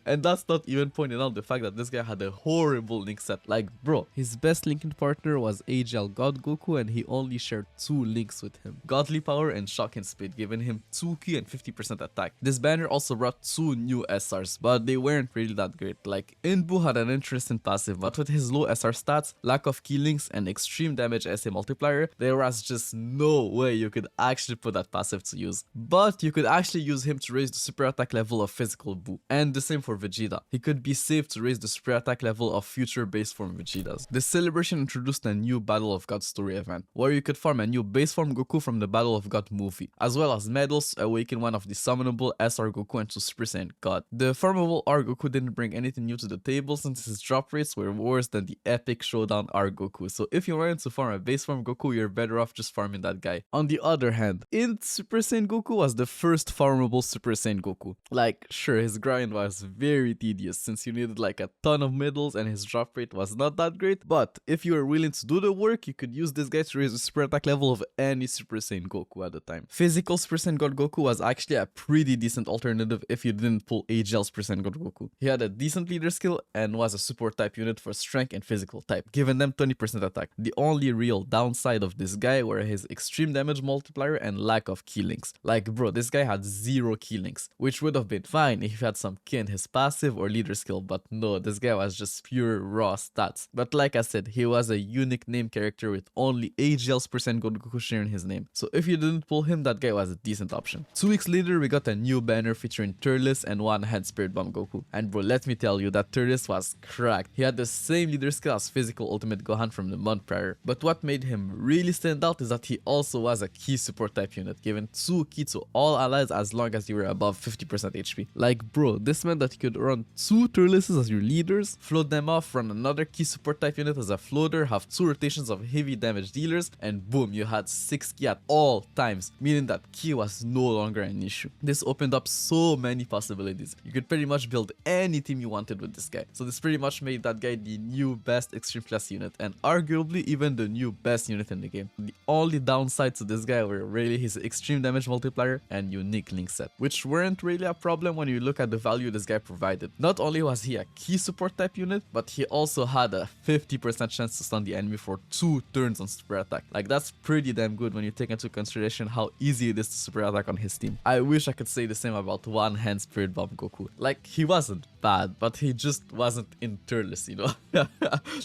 And that's not even pointing out the fact that this guy had a horrible link set. Like, bro, his best linking partner was AGL God Goku, and he only shared 2 links with him: Godly Power and Shocking Speed, giving him 2 key and 50% attack. This banner also brought 2 new SRs, but they weren't really that great. Like, Inbu had an interesting passive, but with his low SR stats, lack of key links, and extreme damage SA multiplier, there was just no way you could actually put that passive to use. But you could actually use him to raise the super attack level of Physical Buu, and the same for Vegeta. He could be safe to raise the super attack level of future base form Vegetas. The celebration introduced a new Battle of God story event, where you could farm a new base form Goku from the Battle of God movie, as well as medals to awaken one of the summonable SR Goku into Super Saiyan God. The farmable R Goku didn't bring anything new to the table since his drop rates were worse than the epic showdown R Goku, so if you wanted to farm a base form Goku, you're better off just farming that guy. On the other hand, Int Super Saiyan Goku was the first farmable Super Saiyan Goku. Like, sure, his grind was very tedious since you needed like a ton of medals and his drop rate was not that great, but if you were willing to do the work, you could use this guy to raise the super attack level of any Super Saiyan Goku at the time. Physical Super Saiyan God Goku was actually a pretty decent alternative if you didn't pull AGL Super Saiyan God Goku. He had a decent leader skill and was a support type unit for strength and physical type, giving them 20% attack. The only real downside of this guy were his extreme damage multiplier and lack of key links. Like, bro, this guy had 0 key links, which would have been fine if he had some key in his passive or leader skill, but no, this guy was just pure raw stats. But like I said, he was a unique name character with only AGL Super Saiyan God Goku sharing his name. So if you didn't pull him, that guy was a decent option. 2 weeks later, we got a new banner featuring Turles and one hand Spirit Bomb Goku. And bro, let me tell you that Turles was cracked. He had the same leader skill as Physical Ultimate Gohan from the month prior. But what made him really stand out is that he also was a key support type unit, giving 2 key to all allies as long as you were above 50% HP. Like, bro, this meant that you could run 2 Turleses as your leaders, float them off, run another key support type unit as a floater, have 2 rotations of heavy damage dealers, and boom, you had 6 key at all times, meaning that key was no longer an issue. This opened up so many possibilities. You could pretty much build any team you wanted with this guy. So this pretty much made that guy the new best extreme class unit, and arguably even the new best unit in the game. The only downside to this guy were really his extreme damage multiplier and unique link set, which weren't really a problem when you look at the value this guy provided. Not only was he a key support type unit, but he also had a 50% chance to stun the enemy for 2 turns on super attack. Like, that's pretty damn good when you take into consideration how easy it is to super attack on his team. I wish I could say the same about one hand Spirit Bomb Goku. Like, he wasn't bad, but he just wasn't in Turles, you know?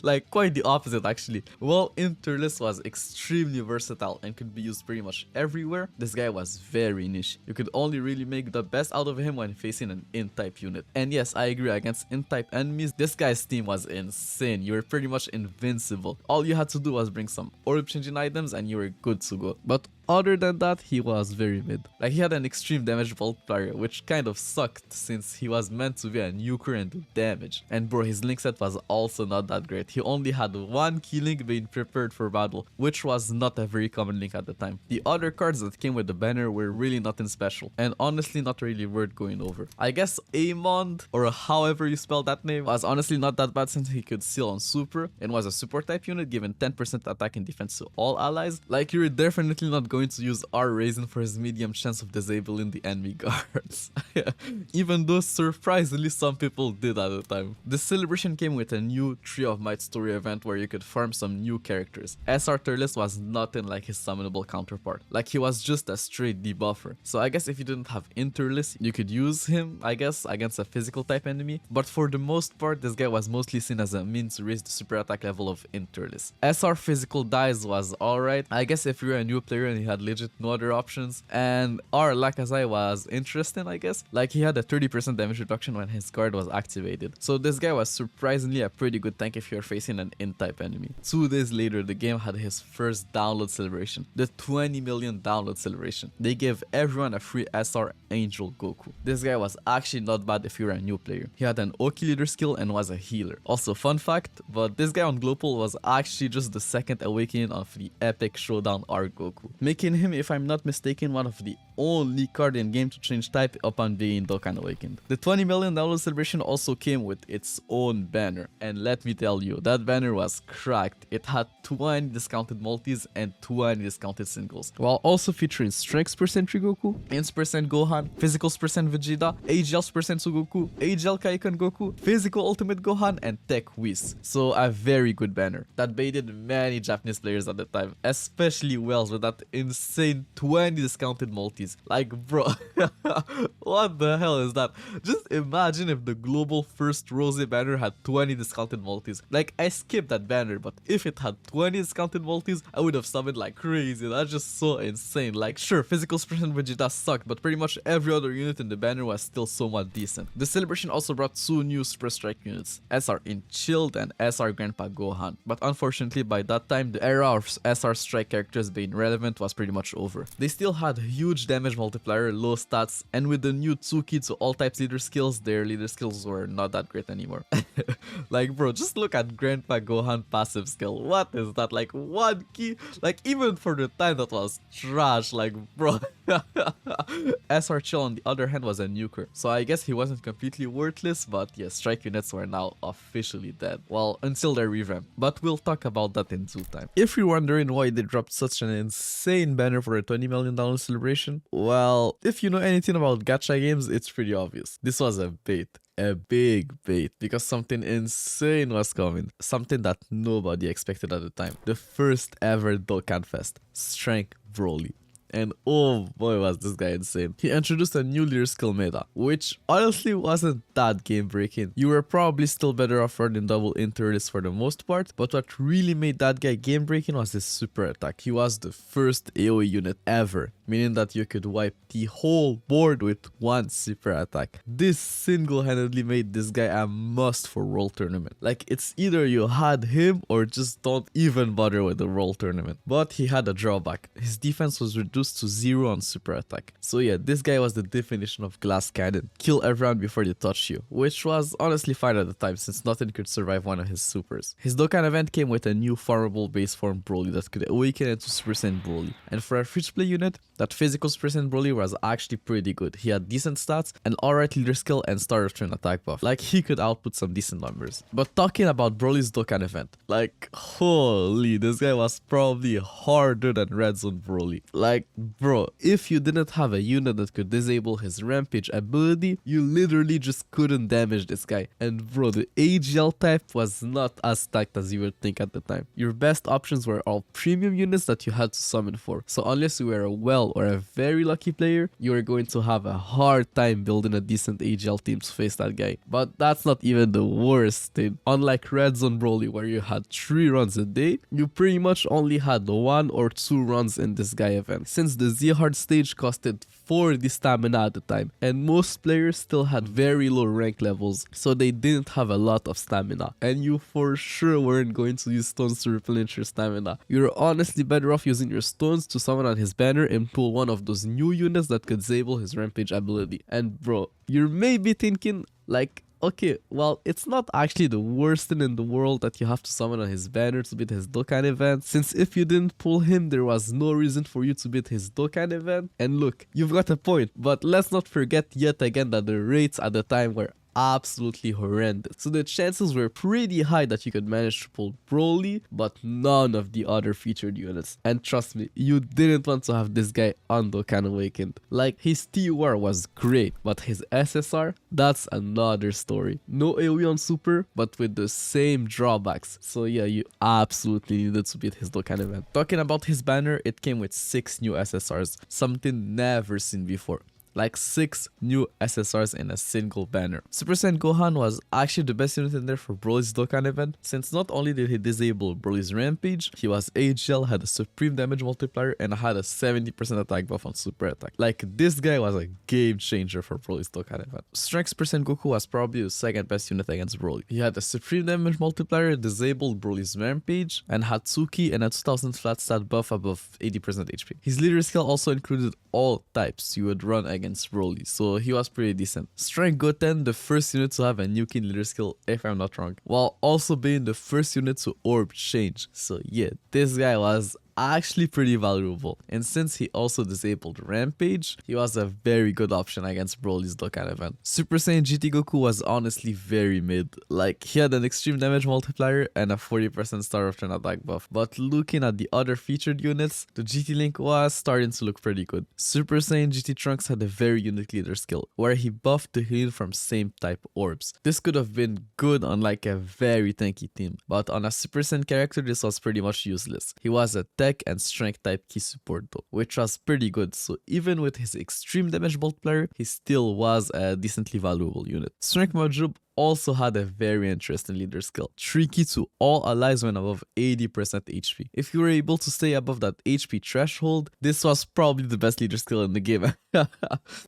Like, quite the opposite actually. While Turles was extremely versatile and could be used pretty much everywhere, this guy was very niche. You could only really make the best out of him when facing an Int-type unit. And yes, I agree, against Int-type enemies, this guy's team was insane. You were pretty much invincible. All you had to do was bring some orb changing items and you were good to go. But other than that, he was very mid. Like, he had an extreme damage multiplier, which kind of sucked since he was meant to be a nuker and do damage. And bro, his link set was also not that great. He only had 1 key link being prepared for battle, which was not a very common link at the time. The other cards that came with the banner were really nothing special, and honestly not really worth going over. I guess Amond, or however you spell that name, was honestly not that bad since he could seal on super and was a support type unit, given 10% attack and defense to all allies. Like, you're definitely not going to use our Raisin for his medium chance of disabling the enemy guards. Even though surprisingly some people did at the time. The celebration came with a new Tree of Might story event where you could farm some new characters. SR Turles was nothing like his summonable counterpart. Like, he was just a straight debuffer. So I guess if you didn't have Interlis, you could use him, I guess, against a physical type enemy. But for the most part, this guy was mostly seen as a means to raise the super attack level of Interlis. SR physical dies was alright, I guess, if you're a new player and you had legit no other options. And R Lakazai was interesting, I guess. Like, he had a 30% damage reduction when his card was activated. So this guy was surprisingly a pretty good tank if you're facing an in-type enemy. 2 days later, the game had his first download celebration, the 20 million download celebration. They gave everyone a free SR Angel Goku. This guy was actually not bad if you're a new player. He had an Oki leader skill and was a healer. Also, fun fact, but this guy on Global was actually just the second awakening of the epic showdown R Goku, making him, if I'm not mistaken, one of the only card in game to change type upon being Dokkan awakened. The 20 million download celebration also came with its own banner, and let me tell you, that banner was cracked. It had 20 discounted multis and 20 discounted singles, while also featuring strengths percent Goku, ins percent Gohan, physicals percent Vegeta, AGLs percent Sugoku, AGL Kaikan Goku, physical ultimate Gohan, and tech Whis. So a very good banner that baited many Japanese players at the time, especially Wells with that insane 20 discounted multis. Like, bro, what the hell is that? Just imagine if the global first Rose banner had 20 discounted multis. Like, I skipped that banner, but if it had 20 discounted multis, I would have summoned like crazy. That's just so insane. Like, sure, physical percent Vegeta sucked, but pretty much every other unit in the banner was still somewhat decent. The celebration also brought 2 new Super Strike units, SR Enchilled and SR Grandpa Gohan. But unfortunately, by that time, the era of SR Strike characters being relevant was pretty much over. They still had huge damage multiplier, low stats, and with the new 2 key to all types leader skills, their leader skills were not that great anymore. Like, bro, just look at Grandpa Gohan passive skill. What is that? Like, 1 key? Like, even for the time, that was trash. Like, bro. SR Chill, on the other hand, was a nuker, so I guess he wasn't completely worthless, but yeah, strike units were now officially dead. Well, until their revamp, but we'll talk about that in due time. If you're wondering why they dropped such an insane banner for a $20 million celebration, well, if you know anything about gacha games, it's pretty obvious. This was a bait. A big bait, because something insane was coming. Something that nobody expected at the time. The first ever Dokkan Fest, Strength Broly. And oh boy, was this guy insane. He introduced a new leader skill meta, which honestly wasn't that game breaking. You were probably still better off running double Interlis for the most part, but what really made that guy game breaking was his super attack. He was the first AoE unit ever, meaning that you could wipe the whole board with one super attack. This single-handedly made this guy a must for World Tournament. Like, it's either you had him or just don't even bother with the World Tournament. But he had a drawback. His defense was reduced to 0 on super attack. So yeah, this guy was the definition of glass cannon. Kill everyone before they touch you, which was honestly fine at the time since nothing could survive one of his supers. His Dokkan event came with a new farmable base form Broly that could awaken into Super Saiyan Broly. And for a free-to-play unit, that physical Super Saiyan Broly was actually pretty good. He had decent stats, an alright leader skill, and star return attack buff. Like, he could output some decent numbers. But talking about Broly's Dokkan event, like, holy, this guy was probably harder than Red Zone Broly. Like, bro, if you didn't have a unit that could disable his rampage ability, you literally just couldn't damage this guy. And bro, the AGL type was not as stacked as you would think at the time. Your best options were all premium units that you had to summon for. So unless you were a well or a very lucky player, you were going to have a hard time building a decent AGL team to face that guy. But that's not even the worst thing. Unlike Red Zone Broly, where you had 3 runs a day, you pretty much only had 1 or 2 runs in this guy event, since the Z-Hard stage costed 40 stamina at the time, and most players still had very low rank levels, so they didn't have a lot of stamina, and you for sure weren't going to use stones to replenish your stamina. You're honestly better off using your stones to summon on his banner and pull one of those new units that could disable his rampage ability. And bro, you may be thinking, like, okay, well, it's not actually the worst thing in the world that you have to summon on his banner to beat his Dokkan event, since if you didn't pull him, there was no reason for you to beat his Dokkan event. And look, you've got a point, but let's not forget yet again that the rates at the time were absolutely horrendous. So the chances were pretty high that you could manage to pull Broly, but none of the other featured units. And trust me, you didn't want to have this guy on Dokkan Awakened. Like, his TUR was great, but his SSR, that's another story. No AoE on Super, but with the same drawbacks. So yeah, you absolutely needed to beat his Dokkan event. Talking about his banner, it came with 6 new SSRs, something never seen before. Like 6 new SSRs in a single banner. Super Saiyan Gohan was actually the best unit in there for Broly's Dokkan event, since not only did he disable Broly's Rampage, he was AGL, had a supreme damage multiplier, and had a 70% attack buff on super attack. Like, this guy was a game changer for Broly's Dokkan event. Strength Super Saiyan Goku was probably the second best unit against Broly. He had a supreme damage multiplier, disabled Broly's Rampage, and had Tsuki and a 2000 flat stat buff above 80% HP. His leader skill also included all types you would run against Broly, so he was pretty decent. Strength Goten, the first unit to have a Nukin leader skill, if I'm not wrong, while also being the first unit to orb change. So yeah, this guy was actually pretty valuable, and since he also disabled Rampage, he was a very good option against Broly's Dokkan event. Super Saiyan GT Goku was honestly very mid. Like, he had an extreme damage multiplier and a 40% star of turn attack buff, but looking at the other featured units, the GT Link was starting to look pretty good. Super Saiyan GT Trunks had a very unique leader skill, where he buffed the heal from same type orbs. This could have been good on like a very tanky team, but on a Super Saiyan character this was pretty much useless. He was a tech and strength type key support though, which was pretty good, so even with his extreme damage multiplier, he still was a decently valuable unit. Strength Majub also had a very interesting leader skill. Tricky to all allies when above 80% HP. If you were able to stay above that HP threshold, this was probably the best leader skill in the game.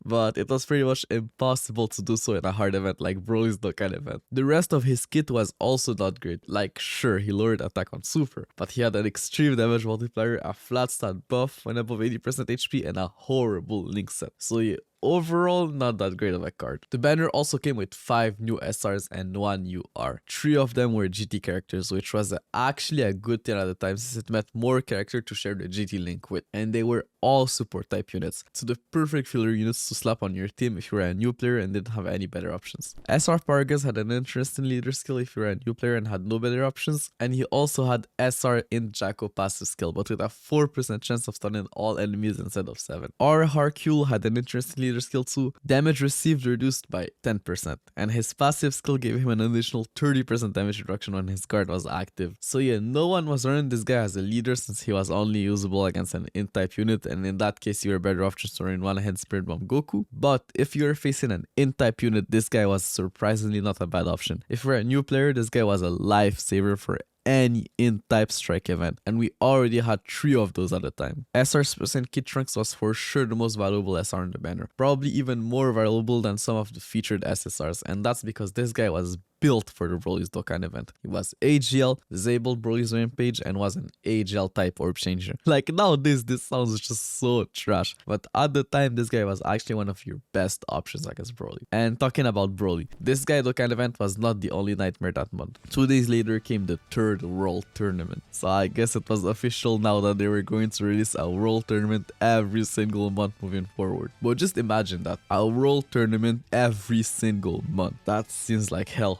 But it was pretty much impossible to do so in a hard event like Broly's Dokkan event. The rest of his kit was also not great. Like, sure, he lowered attack on super, but he had an extreme damage multiplier, a flat stat buff when above 80% HP, and a horrible link set. So yeah, overall, not that great of a card. The banner also came with 5 new SRs and 1 new R. 3 of them were GT characters, which was actually a good thing at the time since it meant more character to share the GT link with, and they were all support type units, so the perfect filler units to slap on your team if you were a new player and didn't have any better options. SR Paragas had an interesting leader skill if you were a new player and had no better options, and he also had SR in Jacko passive skill, but with a 4% chance of stunning all enemies instead of 7. R Hercule had an interesting leader skill too, damage received reduced by 10%, and his passive skill gave him an additional 30% damage reduction when his guard was active. So yeah, no one was running this guy as a leader since he was only usable against an int-type unit, and in that case you were better off just running one-hand Spirit Bomb Goku. But if you were facing an int-type unit, this guy was surprisingly not a bad option. If you're a new player, this guy was a lifesaver for any int-type strike event, and we already had 3 of those at the time. SR% Kid Trunks was for sure the most valuable SR in the banner, probably even more valuable than some of the featured SSRs, and that's because this guy was built for the Broly's Dokkan event. He was AGL, disabled Broly's Rampage, and was an AGL type orb changer. Like, nowadays this sounds just so trash, but at the time this guy was actually one of your best options against Broly. And talking about Broly, this guy Dokkan event was not the only nightmare that month. 2 days later came the 3rd World Tournament, so I guess it was official now that they were going to release a World Tournament every single month moving forward. But just imagine that, a World Tournament every single month. That seems like hell.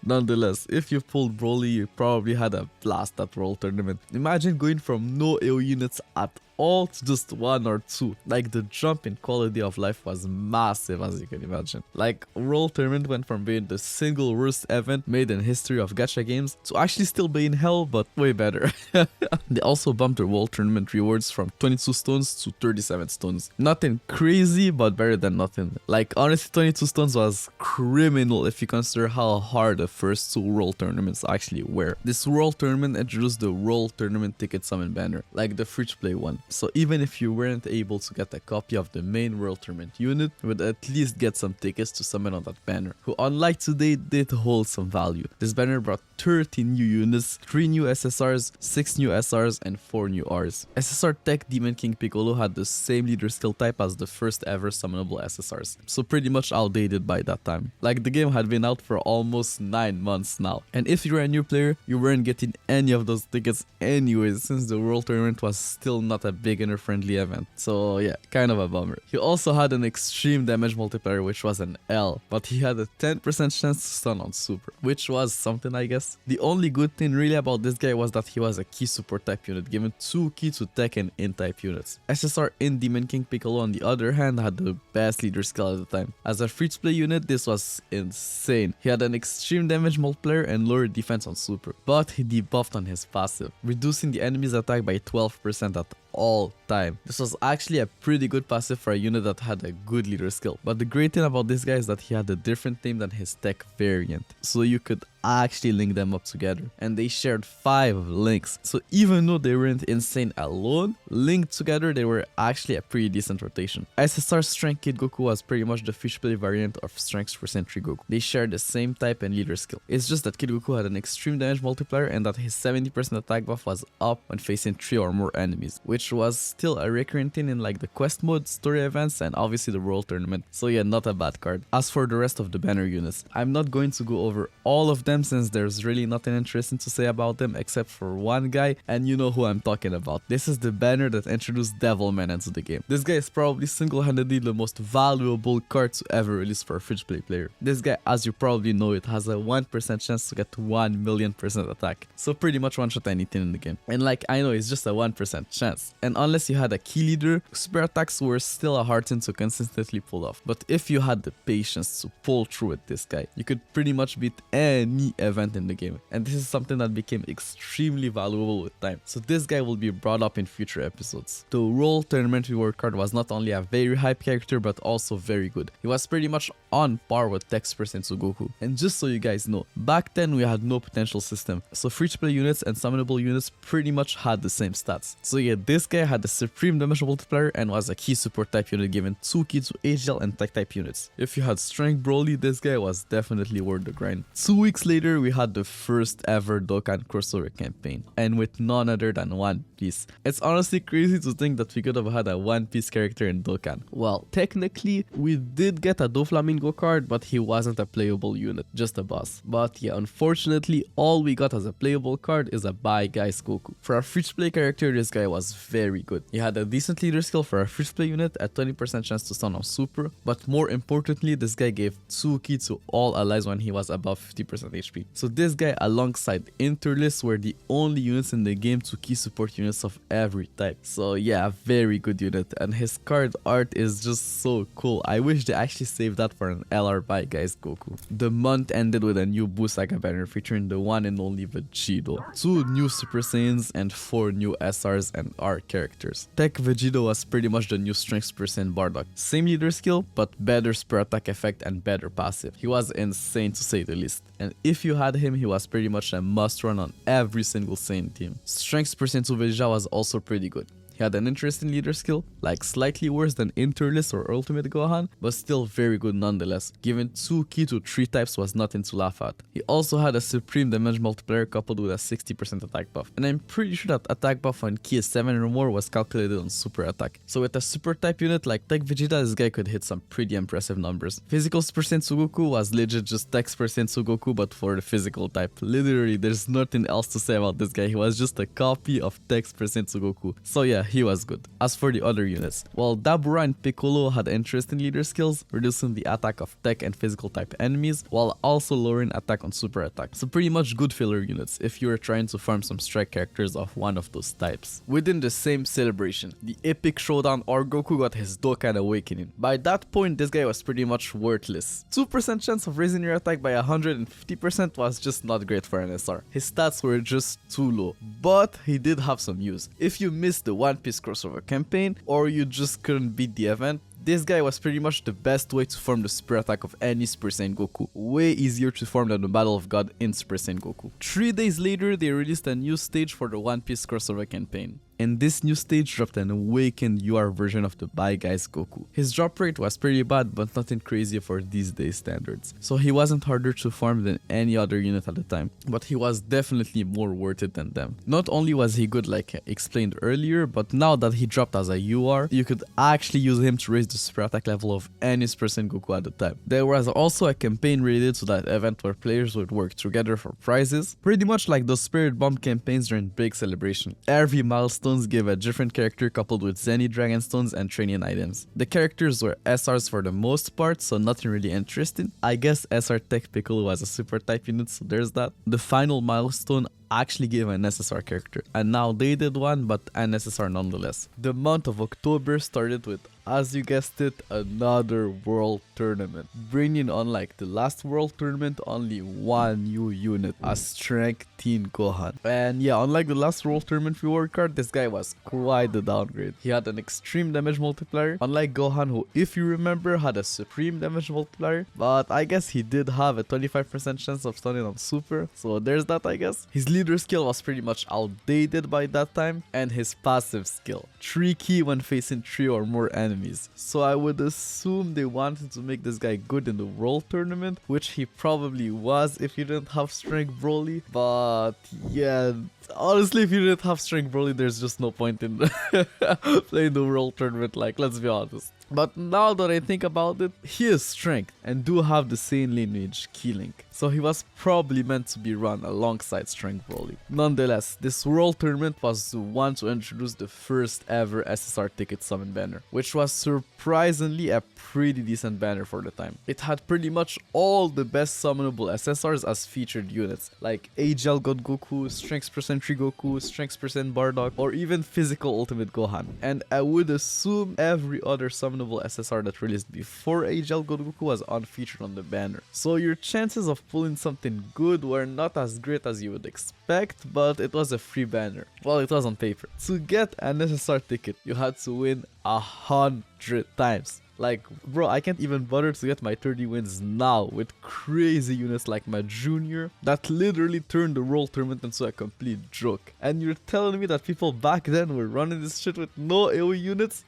Nonetheless, if you pulled Broly, you probably had a blast at World Tournament. Imagine going from no AoE units at all to just 1 or 2. Like, the jump in quality of life was massive, as you can imagine. Like, World Tournament went from being the single worst event made in history of gacha games to actually still being hell, but way better. They also bumped the World Tournament rewards from 22 stones to 37 stones. Nothing crazy, but better than nothing. Like, honestly, 22 stones was criminal if you consider how hard the first 2 World Tournaments actually were. This World Tournament introduced the World Tournament ticket summon banner, like the free-to-play one. So even if you weren't able to get a copy of the main World Tournament unit, you would at least get some tickets to summon on that banner, who unlike today did hold some value. This banner brought 13 new units, 3 new SSRs, 6 new SRs, and 4 new Rs. SSR Tech Demon King Piccolo had the same leader skill type as the first ever summonable SSRs, so pretty much outdated by that time. Like, the game had been out for almost 9 months now, and if you were a new player, you weren't getting any of those tickets anyways since the World Tournament was still not a beginner-friendly event. So yeah, kind of a bummer. He also had an extreme damage multiplier, which was an L, but he had a 10% chance to stun on super, which was something, I guess. The only good thing really about this guy was that he was a key support type unit, given 2 key to tech and in type units. SSR in Demon King Piccolo, on the other hand, had the best leader skill at the time. As a free-to-play unit, this was insane. He had an extreme damage multiplier and lower defense on super, but he debuffed on his passive, reducing the enemy's attack by 12% at all time. This was actually a pretty good passive for a unit that had a good leader skill. But the great thing about this guy is that he had a different name than his tech variant, so you could actually link them up together, and they shared 5 links. So even though they weren't insane alone, linked together they were actually a pretty decent rotation. SSR Strength Kid Goku was pretty much the free-to-play variant of Strength for Sentry Goku. They shared the same type and leader skill. It's just that Kid Goku had an extreme damage multiplier and that his 70% attack buff was up when facing 3 or more enemies, which was still a recurrent thing in like the quest mode, story events, and obviously the world tournament. So yeah, not a bad card. As for the rest of the banner units, I'm not going to go over all of them since there's really nothing interesting to say about them except for one guy, and you know who I'm talking about. This is the banner that introduced Devilman into the game. This guy is probably single-handedly the most valuable card to ever release for a free-to-play player. This guy, as you probably know, it has a 1% chance to get 1,000,000% attack, so pretty much one-shot anything in the game. And like, I know it's just a 1% chance, and unless you had a key leader, super attacks were still a hard thing to consistently pull off. But if you had the patience to pull through with this guy, you could pretty much beat any event in the game, and this is something that became extremely valuable with time. So this guy will be brought up in future episodes. The World Tournament reward card was not only a very hype character but also very good. He was pretty much on par with Text Percent Goku. And just so you guys know, back then we had no potential system, so free to play units and summonable units pretty much had the same stats. So yeah, this guy had the supreme damage multiplier and was a key support type unit, given 2 key to HL and tech type units. If you had Strength Broly, this guy was definitely worth the grind. 2 weeks later we had the first ever Dokkan crossover campaign, and with none other than One Piece. It's honestly crazy to think that we could have had a One Piece character in Dokkan. Well, technically we did get a Doflamingo card, but he wasn't a playable unit, just a boss. But yeah, unfortunately all we got as a playable card is a Bye Guys Goku. For a free to play character, this guy was very good. He had a decent leader skill for a free to play unit, a 20% chance to stun on super, but more importantly, this guy gave 2 key to all allies when he was above 50% HP. So this guy alongside Interlist were the only units in the game to key support units of every type. So yeah, very good unit, and his card art is just so cool. I wish they actually saved that for an LR Bye Guys Goku. The month ended with a new Boo Saga banner featuring the one and only Vegito, 2 new Super Saiyans, and 4 new SRs and R characters. Tech Vegito was pretty much the new Strength Percent Bardock. Same leader skill, but better spur attack effect and better passive. He was insane to say the least, and if you had him, he was pretty much a must run on every single Saiyan team. Strength Percent Vegeta was also pretty good. He had an interesting leader skill, like slightly worse than Interlist or Ultimate Gohan, but still very good nonetheless. Given 2 key to 3 types was nothing to laugh at. He also had a supreme damage multiplier coupled with a 60% attack buff, and I'm pretty sure that attack buff on key 7 or more was calculated on super attack. So with a super type unit like Tech Vegeta, this guy could hit some pretty impressive numbers. Physical percent Sugoku was legit just Text percent Sugoku, but for the physical type. Literally, there's nothing else to say about this guy. He was just a copy of Text percent Sugoku. So yeah, he was good. As for the other units, while Dabura and Piccolo had interesting leader skills, reducing the attack of tech and physical type enemies, while also lowering attack on super attack. So pretty much good filler units if you were trying to farm some strike characters of one of those types. Within the same celebration, the epic showdown, or Goku got his Dokkan awakening. By that point, this guy was pretty much worthless. 2% chance of raising your attack by 150% was just not great for an SR. His stats were just too low, but he did have some use. If you missed the One Piece crossover campaign, or you just couldn't beat the event, this guy was pretty much the best way to form the super attack of any Super Saiyan Goku. Way easier to form than the Battle of God in Super Saiyan Goku. 3 days later, they released a new stage for the One Piece crossover campaign. And this new stage dropped an awakened UR version of the Bye Guys Goku. His drop rate was pretty bad, but nothing crazy for these days standards. So he wasn't harder to farm than any other unit at the time, but he was definitely more worth it than them. Not only was he good like explained earlier, but now that he dropped as a UR, you could actually use him to raise the super attack level of any Super Saiyan Goku at the time. There was also a campaign related to that event where players would work together for prizes, pretty much like those Spirit Bomb campaigns during big celebration. Every milestone stones gave a different character coupled with Zenny Dragon stones and training items. The characters were SRs for the most part, so nothing really interesting. I guess SR Tech Piccolo was a super type unit, so there's that. The final milestone actually gave an SSR character, and now they did one, but an SSR nonetheless. The month of October started with, as you guessed it, another world tournament, bringing on like the last world tournament only one new unit, a Strength Teen Gohan. And yeah, unlike the last world tournament reward card, this guy was quite the downgrade. He had an extreme damage multiplier, unlike Gohan, who, if you remember, had a supreme damage multiplier, but I guess he did have a 25% chance of stunning on super, so there's that. I guess his leader skill was pretty much outdated by that time, and his passive skill, tricky when facing 3 or more enemies. So I would assume they wanted to make this guy good in the world tournament, which he probably was if you didn't have Strength Broly. But yeah, honestly, if you didn't have Strength Broly, there's just no point in playing the world tournament, like, let's be honest. But now that I think about it, he is Strength and do have the same lineage, Key Link, so he was probably meant to be run alongside Strength Broly. Nonetheless, this world tournament was the one to introduce the first ever SSR ticket summon banner, which was surprisingly a pretty decent banner for the time. It had pretty much all the best summonable SSRs as featured units, like AGL God Goku, Strength % Tree Goku, Strength % Bardock, or even Physical Ultimate Gohan. And I would assume every other summonable SSR that released before AGL God Goku was unfeatured on the banner. So your chances of pulling something good were not as great as you would expect, but it was a free banner. Well, it was on paper. To get an SSR ticket, you had to win 100 times. Like, bro, I can't even bother to get my 30 wins now with crazy units like my junior that literally turned the world tournament into a complete joke. And you're telling me that people back then were running this shit with no AoE units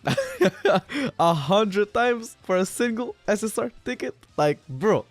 100 times for a single SSR ticket? Like, bro.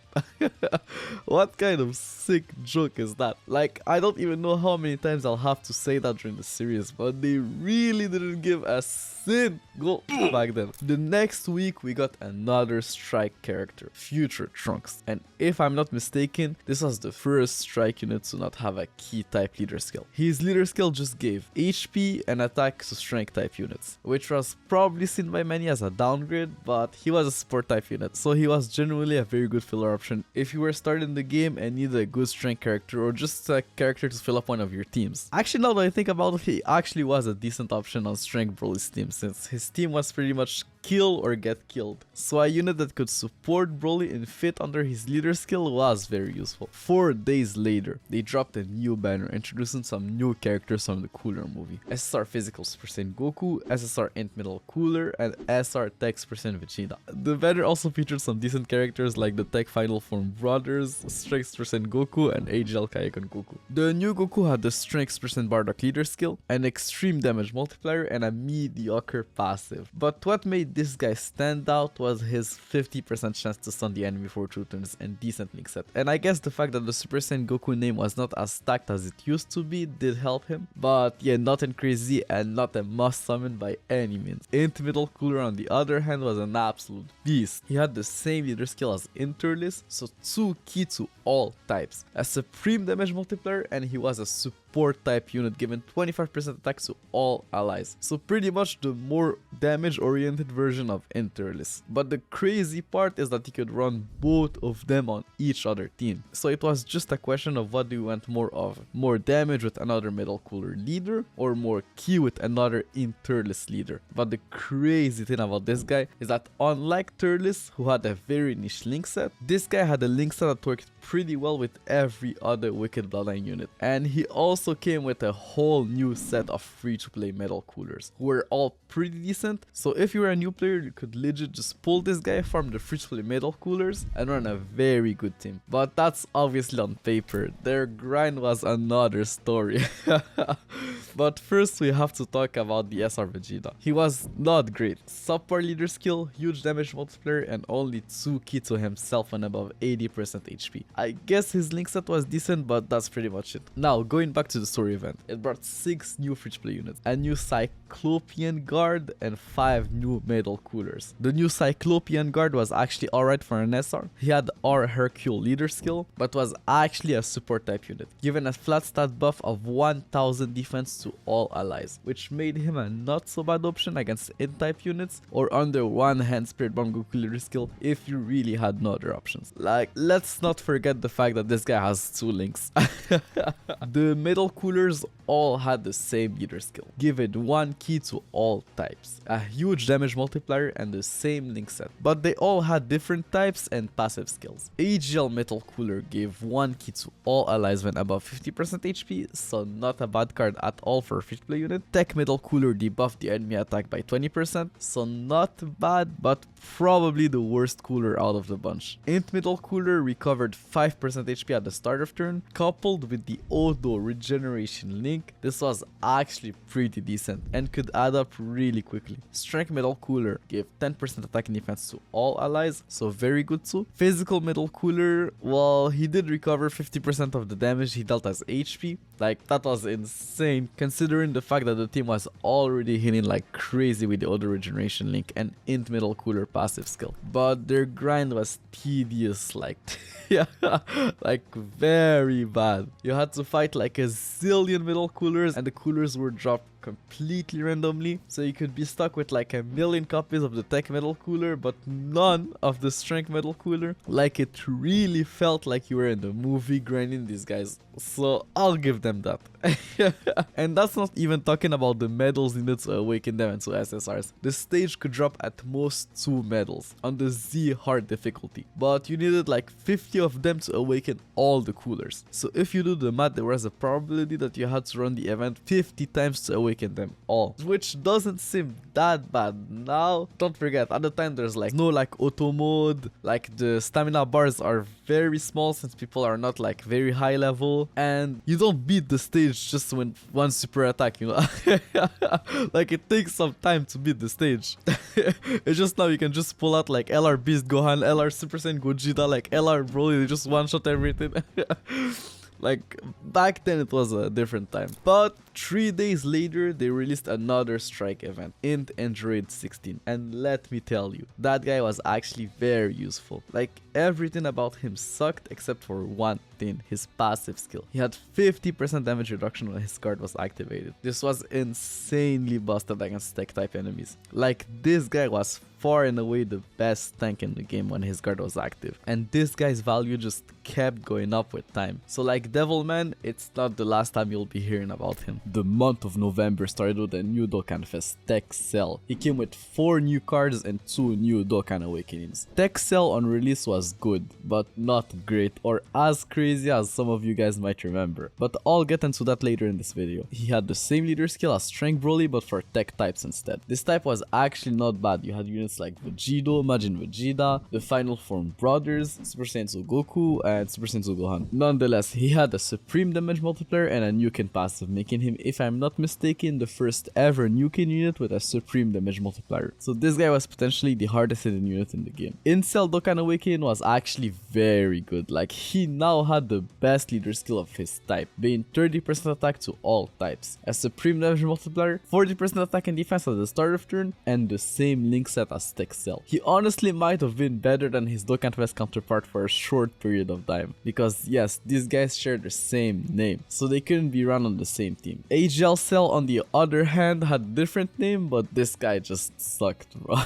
What kind of sick joke is that? Like, I don't even know how many times I'll have to say that during the series, but they really didn't give a single back then. The next week we got another strike character, Future Trunks, and if I'm not mistaken, this was the first strike unit to not have a key type leader skill. His leader skill just gave HP and attack to strength type units, which was probably seen by many as a downgrade, but he was a support type unit, so he was genuinely a very good filler option if you were starting the game and needed a good strength character or just a character to fill up one of your teams. Actually, now that I think about it, he actually was a decent option on Strength Broly's team, since his team was pretty much kill or get killed. So a unit that could support Broly and fit under his leader skill was very useful. 4 days later, they dropped a new banner introducing some new characters from the Cooler movie. SSR Physicals % Goku, SSR Int Middle Cooler, and SR Tex % Vegeta. The banner also featured some decent characters like the Tech Final Form Brothers, Strength % Goku, and AGL Kaioken Goku. The new Goku had the Strength % Bardock leader skill, an extreme damage multiplier, and a mediocre passive. But what made this guy stand out was his 50% chance to stun the enemy for 2 turns and decent link set. And I guess the fact that the Super Saiyan Goku name was not as stacked as it used to be did help him. But yeah, nothing crazy and not a must summon by any means. Int Middle Cooler on the other hand was an absolute beast. He had the same leader skill as Interlist, so 2 key to all types, a supreme damage multiplier, and he was a support type unit giving 25% attack to all allies. So pretty much the more damage oriented version of Interlist. But the crazy part is that he could run both of them on each other team. So it was just a question of what do you want more of. More damage with another Middle Cooler leader or more key with another Interlist leader. But the crazy thing about this guy is that unlike Turles, who had a very niche link set, this guy had a link set that worked pretty well with every other Wicked Bloodline unit. And he also came with a whole new set of free-to-play Metal Coolers, who were all pretty decent. So if you were a new player, you could legit just pull this guy from the free-to-play Metal Coolers and run a very good team. But that's obviously on paper. Their grind was another story. But first we have to talk about the SR Vegeta. He was not great. Subpar leader skill, huge damage multiplier, and only 2 key to himself and above 80% HP. I guess his link set was decent, but that's pretty much it. Now, going back to to the story event. It brought 6 new free-to-play units, a new Cyclopean Guard, and 5 new metal coolers. The new Cyclopean Guard was actually alright for an SR. He had our Hercule leader skill, but was actually a support type unit, given a flat stat buff of 1000 defense to all allies, which made him a not so bad option against int type units or under one hand Spirit Bomb Goku leader skill if you really had no other options. Like, let's not forget the fact that this guy has 2 links. The metal coolers all had the same leader skill, give it 1 key to all types, a huge damage multiplier, and the same link set, but they all had different types and passive skills. AGL metal cooler gave 1 key to all allies when above 50% HP, so not a bad card at all for a free-to-play unit. Tech metal cooler debuffed the enemy attack by 20%, so not bad, but probably the worst cooler out of the bunch. Int metal cooler recovered 5% HP at the start of turn, coupled with the auto regeneration link. This was actually pretty decent and could add up really quickly. Strength metal cooler gave 10% attack and defense to all allies, so very good too. Physical metal cooler, well, he did recover 50% of the damage he dealt as HP. Like, that was insane considering the fact that the team was already hitting like crazy with the auto regeneration link and int metal cooler passive skill. But their grind was tedious, like yeah, like very bad. You had to fight like a zillion metal coolers, and the coolers were dropped completely randomly, so you could be stuck with like a million copies of the tech metal cooler but none of the strength metal cooler. Like, it really felt like you were in the movie grinding these guys, so I'll give them that. And that's not even talking about the medals needed to awaken them into SSRs. The stage could drop at most 2 medals on the Z hard difficulty, but you needed like 50 of them to awaken all the coolers. So if you do the math, there was a probability that you had to run the event 50 times to awaken them all, which doesn't seem that bad now. Don't forget, at the time there's like no like auto mode, like the stamina bars are very small since people are not like very high level, and you don't beat the stage just when one super attack, you know. Like, it takes some time to beat the stage. It's just now you can just pull out like LR Beast Gohan, LR Super Saiyan Gogeta, like LR Broly, they just one shot everything. Like, back then it was a different time. But 3 days later, they released another strike event, Int Android 16. And let me tell you, that guy was actually very useful. Like, everything about him sucked except for one thing, his passive skill. He had 50% damage reduction when his card was activated. This was insanely busted against tech type enemies. Like, this guy was far and away the best tank in the game when his guard was active, and this guy's value just kept going up with time. So like Devilman, it's not the last time you'll be hearing about him. The month of November started with a new Dokkan Fest, Tech Cell. He came with 4 new cards and 2 new Dokkan Awakenings. Tech Cell on release was good, but not great or as crazy as some of you guys might remember, but I'll get into that later in this video. He had the same leader skill as Strength Broly, but for tech types instead. This type was actually not bad. You had units like Vegito, Majin Vegeta, the Final Form Brothers, Super Saiyan Goku, and Super Saiyan Gohan. Nonetheless, he had a supreme damage multiplier and a Nuken passive, making him, if I'm not mistaken, the first ever Nuken unit with a supreme damage multiplier. So this guy was potentially the hardest hitting unit in the game. Incel Dokkan Awakening was actually very good. Like, he now had the best leader skill of his type, being 30% attack to all types, a supreme damage multiplier, 40% attack and defense at the start of turn, and the same link set as Tech Cell. He honestly might have been better than his Dokkan Fest counterpart for a short period of time, because yes, these guys share the same name, so they couldn't be run on the same team. AGL Cell on the other hand had a different name, but this guy just sucked, bro.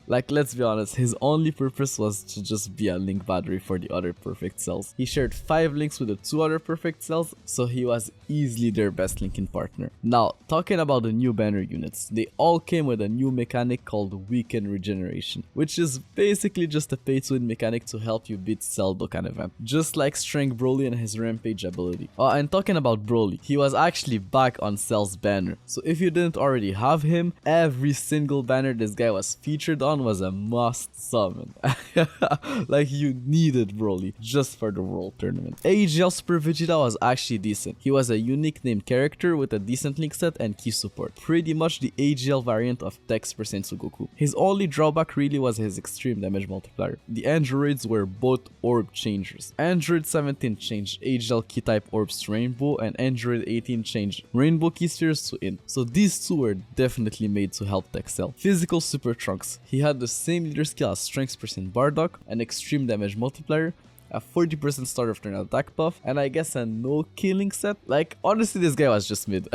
Like, let's be honest, his only purpose was to just be a link battery for the other perfect cells. He shared 5 links with the 2 other perfect cells, so he was easily their best linking partner. Now, talking about the new banner units, they all came with a new mechanic called Weekend Regeneration, which is basically just a pay-to-win mechanic to help you beat Cell Dokkan event, just like Strength Broly and his Rampage ability. And talking about Broly, he was actually back on Cell's banner, so if you didn't already have him, every single banner this guy was featured on was a must summon. Like, you needed Broly just for the World Tournament. AGL Super Vegeta was actually decent. He was a unique named character with a decent link set and key support, pretty much the AGL variant of Tech Super Saiyan Goku. Goku. His only drawback really was his extreme damage multiplier. The androids were both orb changers. Android 17 changed AGL key type orbs to Rainbow, and Android 18 changed Rainbow key spheres to In. So these two were definitely made to help Texel. Physical Super Trunks. He had the same leader skill as Strength % Bardock, an extreme damage multiplier, a 40% start of turn attack buff, and I guess a no killing set. Like, honestly, this guy was just mid.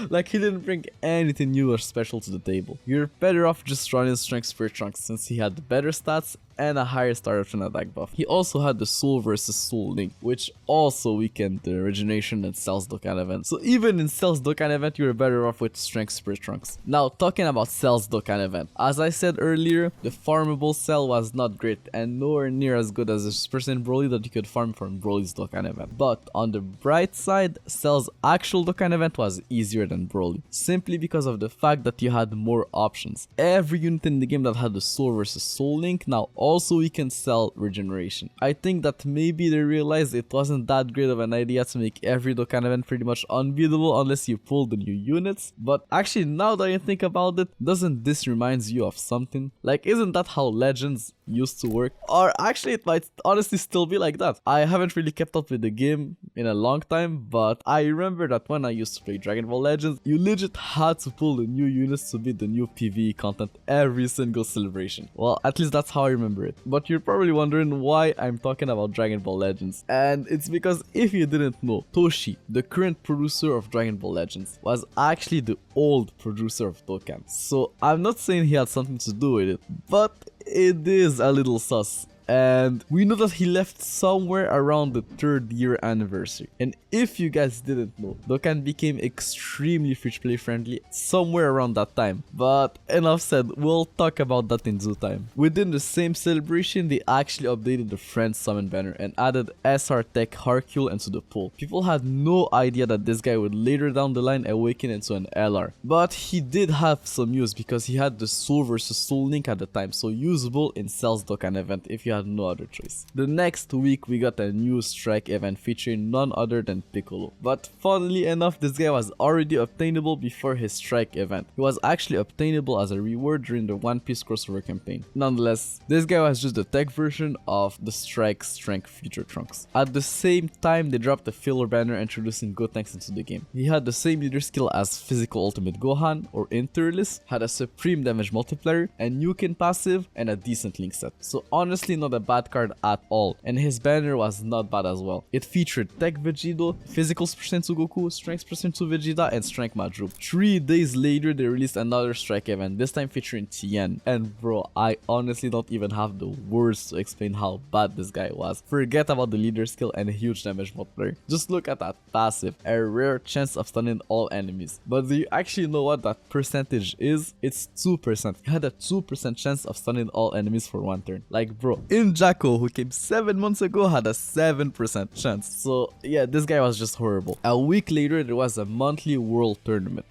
Like, he didn't bring anything new or special to the table. You're better off just running Strength Spirit Trunks since he had the better stats and a higher start of turn attack buff. He also had the Soul vs Soul link, which also weakened the regeneration and Cell's Dokkan event. So even in Cell's Dokkan event, you were better off with Strength Spirit Trunks. Now, talking about Cell's Dokkan event. As I said earlier, the farmable Cell was not great and nowhere near as good as the percent Broly that you could farm from Broly's Dokkan event. But on the bright side, Cell's actual Dokkan event was easier than Broly, simply because of the fact that you had more options. Every unit in the game that had the Soul vs Soul link now also weakened Cell regeneration. I think that maybe they realized it wasn't that great of an idea to make every Dokkan event pretty much unbeatable unless you pull the new units. But actually, now that you think about it, doesn't this reminds you of something? Like, isn't that how Legends used to work? Or actually, it might honestly still be like that. I haven't really kept up with the game in a long time, but I remember that when I used to play Dragon Ball Legends, you legit had to pull the new units to beat the new PvE content every single celebration. Well, at least that's how I remember it. But you're probably wondering why I'm talking about Dragon Ball Legends. And it's because if you didn't know, Toshi, the current producer of Dragon Ball Legends, was actually the old producer of Dokkan. So I'm not saying he had something to do with it, but it is a little sus. And we know that he left somewhere around the 3rd year anniversary. And if you guys didn't know, Dokkan became extremely free-to-play friendly somewhere around that time. But enough said, we'll talk about that in due time. Within the same celebration, they actually updated the Friend Summon banner and added SR Tech Hercule into the pool. People had no idea that this guy would later down the line awaken into an LR. But he did have some use because he had the Soul vs Soul link at the time, so usable in Cell's Dokkan event if you had no other choice. The next week we got a new strike event featuring none other than Piccolo. But funnily enough, this guy was already obtainable before his strike event. He was actually obtainable as a reward during the One Piece crossover campaign. Nonetheless, this guy was just the tech version of the strike strength future Trunks. At the same time, they dropped a filler banner introducing Gotenks into the game. He had the same leader skill as Physical Ultimate Gohan or Interlist, had a supreme damage multiplier, a Nukin passive, and a decent link set. So honestly, not a bad card at all, and his banner was not bad as well. It featured Tech Vegito, Physical percent to Goku, Strength percent to Vegeta, and Strength Majroup. 3 days later, they released another strike event, this time featuring Tien. And bro, I honestly don't even have the words to explain how bad this guy was. Forget about the leader skill and a huge damage multiplier. Just look at that passive, a rare chance of stunning all enemies. But do you actually know what that percentage is? It's 2%. He had a 2% chance of stunning all enemies for 1 turn. Like bro, in Jacko, who came 7 months ago, had a 7% chance. So yeah, this guy was just horrible. A week later, there was a monthly world tournament.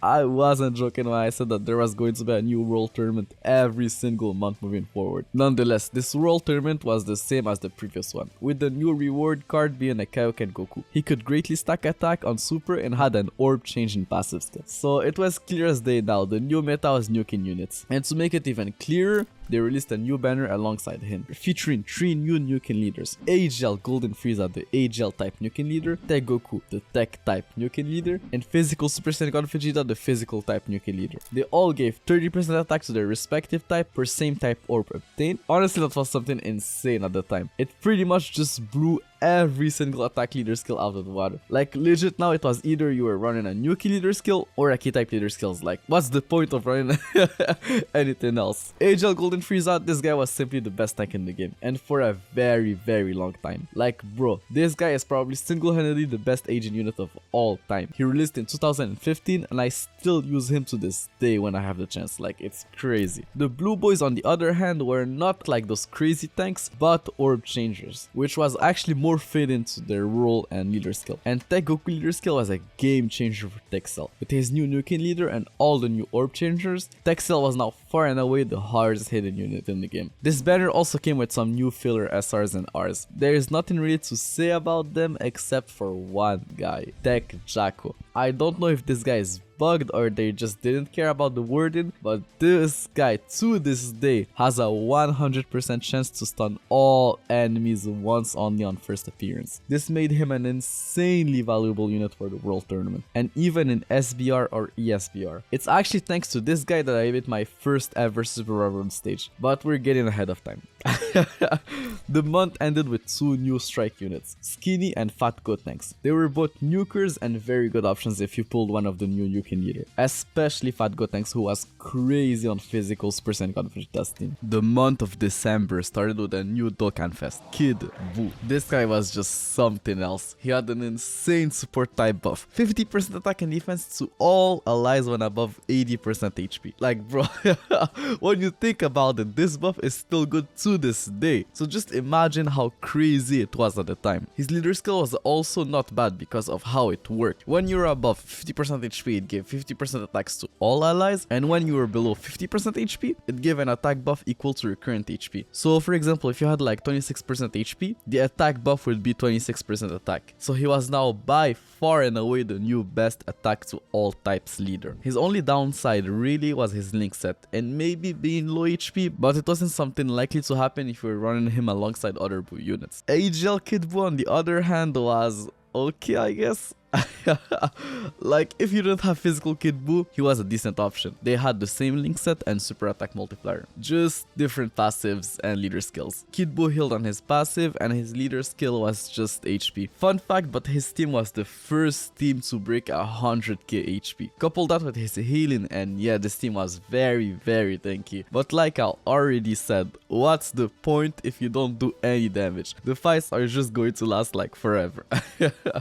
I wasn't joking when I said that there was going to be a new world tournament every single month moving forward. Nonetheless, this world tournament was the same as the previous one, with the new reward card being a Kaioken Goku. He could greatly stack attack on super and had an orb change in passive skill. So it was clear as day now, the new meta was nuking units. And to make it even clearer, they released a new banner alongside him, featuring 3 new Nukin leaders: AGL Golden Frieza, the AGL type Nukin leader, Tech Goku, the Tech type Nukin leader, and Physical Super Saiyan God Vegeta, the Physical type Nukin leader. They all gave 30% attack to their respective type per same type orb obtained. Honestly, that was something insane at the time. It pretty much just blew every single attack leader skill out of the water. Like legit now, it was either you were running a Nuki leader skill or a key type leader skills. Like what's the point of running anything else? AGL Golden Frieza, this guy was simply the best tank in the game, and for a very long time. Like bro, this guy is probably single-handedly the best agent unit of all time. He released in 2015 and I still use him to this day when I have the chance. Like it's crazy. The blue boys on the other hand were not like those crazy tanks, but orb changers, which was actually more fit into their role and leader skill. And Tech Goku leader skill was a game changer for Texel. With his new Nukin leader and all the new orb changers, Texel was now far and away the hardest hidden unit in the game. This banner also came with some new filler SRs and Rs. There is nothing really to say about them except for one guy, Tech Jacko. I don't know if this guy is bugged or they just didn't care about the wording, but this guy to this day has a 100% chance to stun all enemies once only on first appearance. This made him an insanely valuable unit for the World Tournament, and even in SBR or ESBR. It's actually thanks to this guy that I made my first ever Super Railroad stage, but we're getting ahead of time. The month ended with two new strike units, Skinny and Fat Goat Tanks. They were both nukers and very good options if you pulled one of the new nuking leader, especially Fat Goat Tanks, who was crazy on physical % confidence testing. The month of December started with a new Dokkan Fest, Kid Buu. This guy was just something else. He had an insane support type buff, 50% attack and defense to all allies when above 80% HP. Like bro, when you think about it, this buff is still good to this day. So just imagine how crazy it was at the time. His leader skill was also not bad because of how it worked. When you were above 50% HP, it gave 50% attacks to all allies, and when you were below 50% HP, it gave an attack buff equal to your current HP. So for example, if you had like 26% HP, the attack buff would be 26% attack. So he was now by far and away the new best attack to all types leader. His only downside really was his link set and maybe being low HP, but it wasn't something likely to happen if you were running him alongside other Buu units. AGL Kid Buu on the other hand was okay, I guess. Like, if you didn't have physical Kid Buu, he was a decent option. They had the same link set and super attack multiplier, just different passives and leader skills. Kid Buu healed on his passive and his leader skill was just HP. Fun fact, but his team was the first team to break 100k HP. Couple that with his healing and yeah, this team was very tanky. But like I already said, what's the point if you don't do any damage? The fights are just going to last like forever.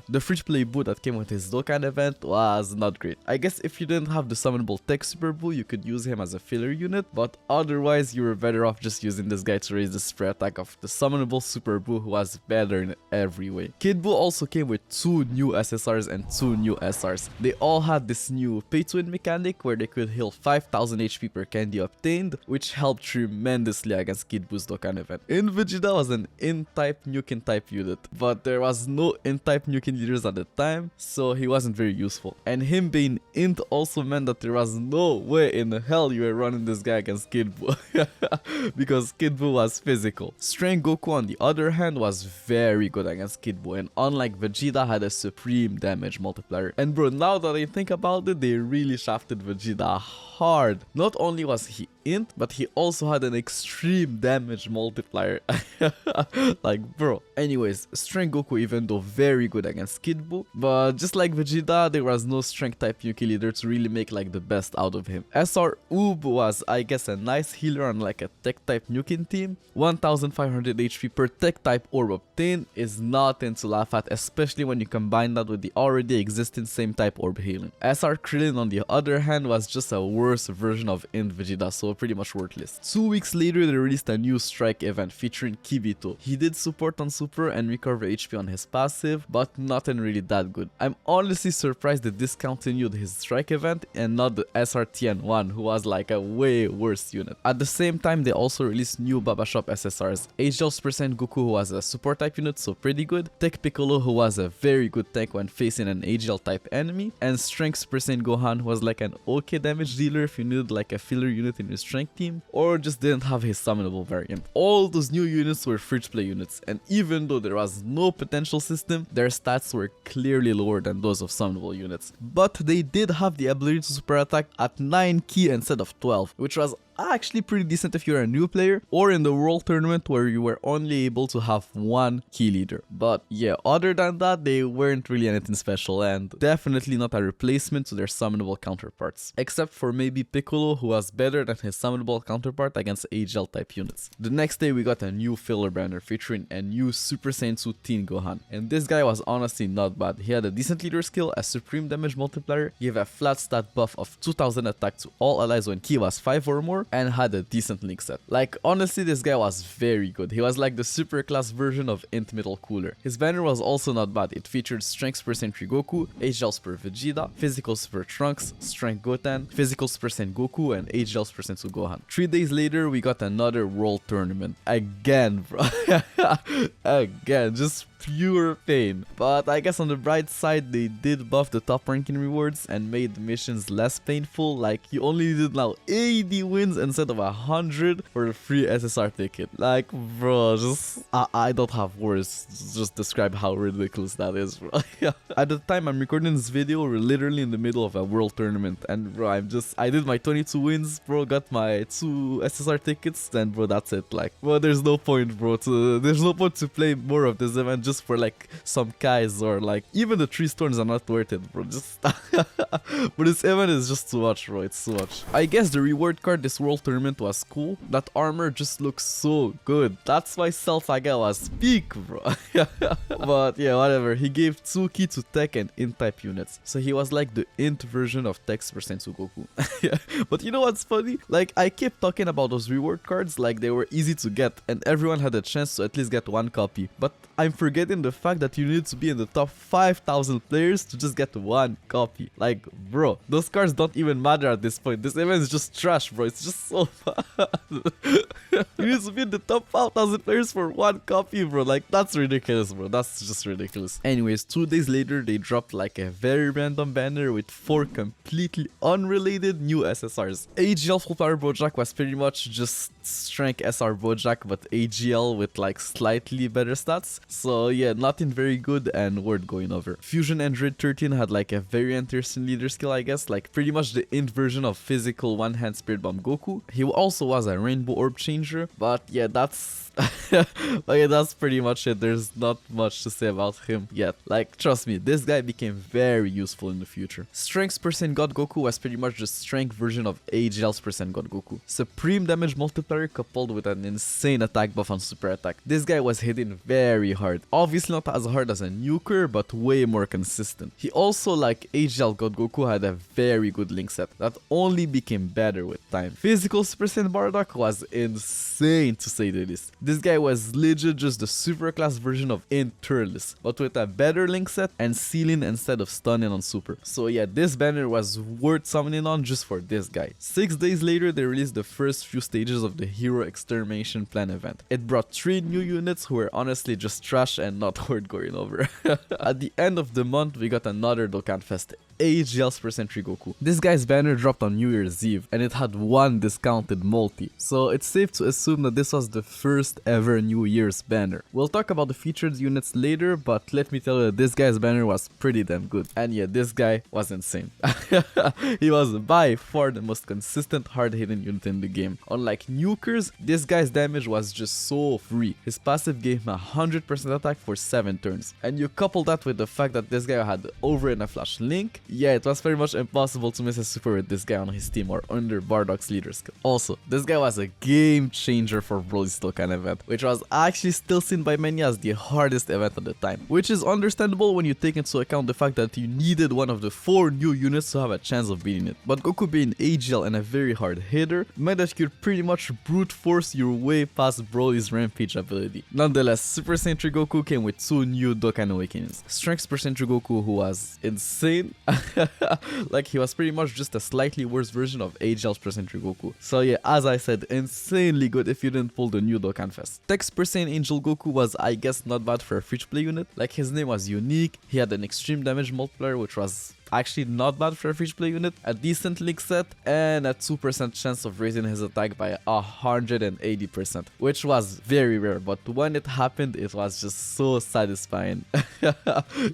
The free-to-play Buu that came with his Dokkan event was not great. I guess if you didn't have the summonable tech Super Buu, you could use him as a filler unit, but otherwise you were better off just using this guy to raise the spray attack of the summonable Super Buu, who was better in every way. Kid Buu also came with 2 new SSRs and 2 new SRs. They all had this new pay-to-win mechanic where they could heal 5000 HP per candy obtained, which helped tremendously against Kid Buu's Dokkan event. In Vegeta was an in-type Nukin type unit, but there was no in-type Nukin leaders at the time, so he wasn't very useful. And him being int also meant that there was no way in hell you were running this guy against Kid Buu, because Kid Buu was physical. Strength Goku on the other hand was very good against Kid Buu, and unlike Vegeta had a supreme damage multiplier. And bro, now that I think about it, they really shafted Vegeta hard. Not only was he int, but he also had an extreme damage multiplier. Like bro. Anyways, Strength Goku, even though very good against Kid Buu, but just like Vegeta, there was no strength type Yuki leader to really make like the best out of him. SR Oob was, I guess, a nice healer on like a tech type Nukin team. 1500 HP per tech type orb obtained is nothing to laugh at, especially when you combine that with the already existing same type orb healing. SR Krillin on the other hand was just a worse version of int Vegeta, so pretty much worthless. 2 weeks later, they released a new strike event featuring Kibito. He did support on super and recover HP on his passive, but nothing really that good. I'm honestly surprised they discontinued his strike event and not the SRTN1, who was like a way worse unit. At the same time, they also released new Baba Shop SSRs. Agel's % Goku, who was a support type unit, so pretty good. Tech Piccolo, who was a very good tech when facing an Agel type enemy. And Strength % Gohan, who was like an okay damage dealer if you needed like a filler unit in your strength team, or just didn't have his summonable variant. All those new units were free-to-play units, and even though there was no potential system, their stats were clearly lower than those of summonable units. But they did have the ability to super attack at 9 key instead of 12, which was actually pretty decent if you're a new player or in the World Tournament where you were only able to have 1 key leader. But yeah, other than that, they weren't really anything special and definitely not a replacement to their summonable counterparts, except for maybe Piccolo, who was better than his summonable counterpart against AGL type units. The next day we got a new filler banner featuring a new Super Saiyan 2 Teen Gohan, and this guy was honestly not bad. He had a decent leader skill, a supreme damage multiplier, gave a flat stat buff of 2000 attack to all allies when ki was 5 or more, and had a decent link set. Like honestly, this guy was very good. He was like the super class version of int middle cooler. His banner was also not bad. It featured strength % Goku, HL per Vegeta, physical per Trunks, strength Goten, physical % Goku, and HL % Gohan. 3 days later, we got another World Tournament. Again, bro. Again, just pure pain. But I guess on the bright side, they did buff the top ranking rewards and made the missions less painful. Like, you only needed now 80 wins instead of 100 for the free SSR ticket. Like, bro, just I don't have words to just describe how ridiculous that is, bro. At the time I'm recording this video, we're literally in the middle of a world tournament, and bro, I did my 22 wins, bro, got my 2 SSR tickets, and bro, that's it. Like, bro, there's no point, bro, to play more of this event just for like some guys, or like even the 3 storms are not worth it, bro. Just but this event is just too much, bro. It's too much. I guess the reward card this world tournament was cool. That armor just looks so good. That's why Self-Aga was peak, bro. But yeah, whatever. He gave 2 key to tech and int type units, so he was like the int version of Tech's percent Goku. Yeah. But you know what's funny? Like, I kept talking about those reward cards like they were easy to get and everyone had a chance to at least get 1 copy, but I'm forgetting the fact that you need to be in the top 5,000 players to just get 1 copy. Like, bro, those cards don't even matter at this point. This event is just trash, bro. It's just so bad. You need to be in the top 5,000 players for 1 copy, bro. Like, that's ridiculous, bro. That's just ridiculous. Anyways, 2 days later, they dropped like a very random banner with 4 completely unrelated new SSRs. AGL Full Power Bojack was pretty much just Strength SR Bojack, but AGL with like slightly better stats. So yeah, nothing very good and worth going over. Fusion Android 13 had like a very interesting leader skill, I guess, like pretty much the int version of physical one-hand Spirit Bomb Goku. He also was a Rainbow Orb changer, but yeah, that's but yeah, that's pretty much it. There's not much to say about him yet. Like, trust me, this guy became very useful in the future. Strength's percent God Goku was pretty much the strength version of AGL's percent God Goku. Supreme damage multiplier coupled with an insane attack buff on super attack. This guy was hitting very hard. Obviously not as hard as a nuker, but way more consistent. He also, like AGL God Goku, had a very good link set that only became better with time. Physical percent Bardock was insane to say the least. This guy was legit just the super class version of Turles, but with a better link set and sealing instead of stunning on super. So yeah, this banner was worth summoning on just for this guy. 6 days later, they released the first few stages of the Hero Extermination Plan event. It brought 3 new units who were honestly just trash and not worth going over. At the end of the month, we got another Dokkan Fest. AGL's percent Goku. This guy's banner dropped on New Year's Eve and it had 1 discounted multi, so it's safe to assume that this was the first ever New Year's banner. We'll talk about the featured units later, but let me tell you, this guy's banner was pretty damn good. And yeah, this guy was insane. He was by far the most consistent hard-hitting unit in the game. Unlike nukers, this guy's damage was just so free. His passive gave him 100% attack for 7 turns. And you couple that with the fact that this guy had over in a flash link, yeah, it was pretty much impossible to miss a super with this guy on his team or under Bardock's leader skill. Also, this guy was a game changer for Broly's Dokkan event, which was actually still seen by many as the hardest event at the time, which is understandable when you take into account the fact that you needed one of the 4 new units to have a chance of beating it. But Goku being AGL and a very hard hitter meant that you could pretty much brute force your way past Broly's Rampage ability. Nonetheless, Super Saiyan 3 Goku came with 2 new Dokkan Awakenings. Strength percent Goku, who was insane. Like, he was pretty much just a slightly worse version of AGL's percent Goku. So yeah, as I said, insanely good if you didn't pull the new Dokkan Fest. Tech's percent Angel Goku was, I guess, not bad for a free-to-play unit. Like, his name was unique, he had an extreme damage multiplier, which was actually not bad for a free-to-play unit, a decent link set, and a 2% chance of raising his attack by 180%, which was very rare, but when it happened, it was just so satisfying.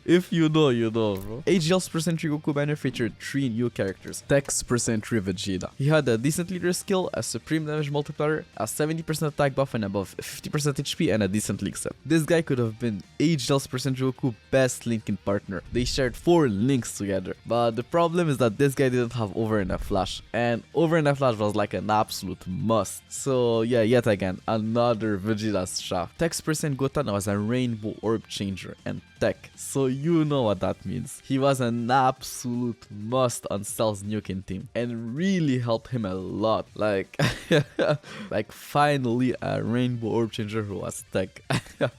If you know, you know, bro. AGL's percent Goku banner featured 3 new characters. Tech's percent Vegeta. He had a decent leader skill, a supreme damage multiplier, a 70% attack buff and above 50% HP, and a decent link set. This guy could have been AGL's percent Goku best linking partner. They shared 4 links together. But the problem is that this guy didn't have over in a flash, and over in a flash was like an absolute must. So yeah, yet again, another Vegeta's shaft. Tech's percent Goten was a rainbow orb changer and tech, so you know what that means. He was an absolute must on Cell's nuking team and really helped him a lot. Like like finally a rainbow orb changer who was tech.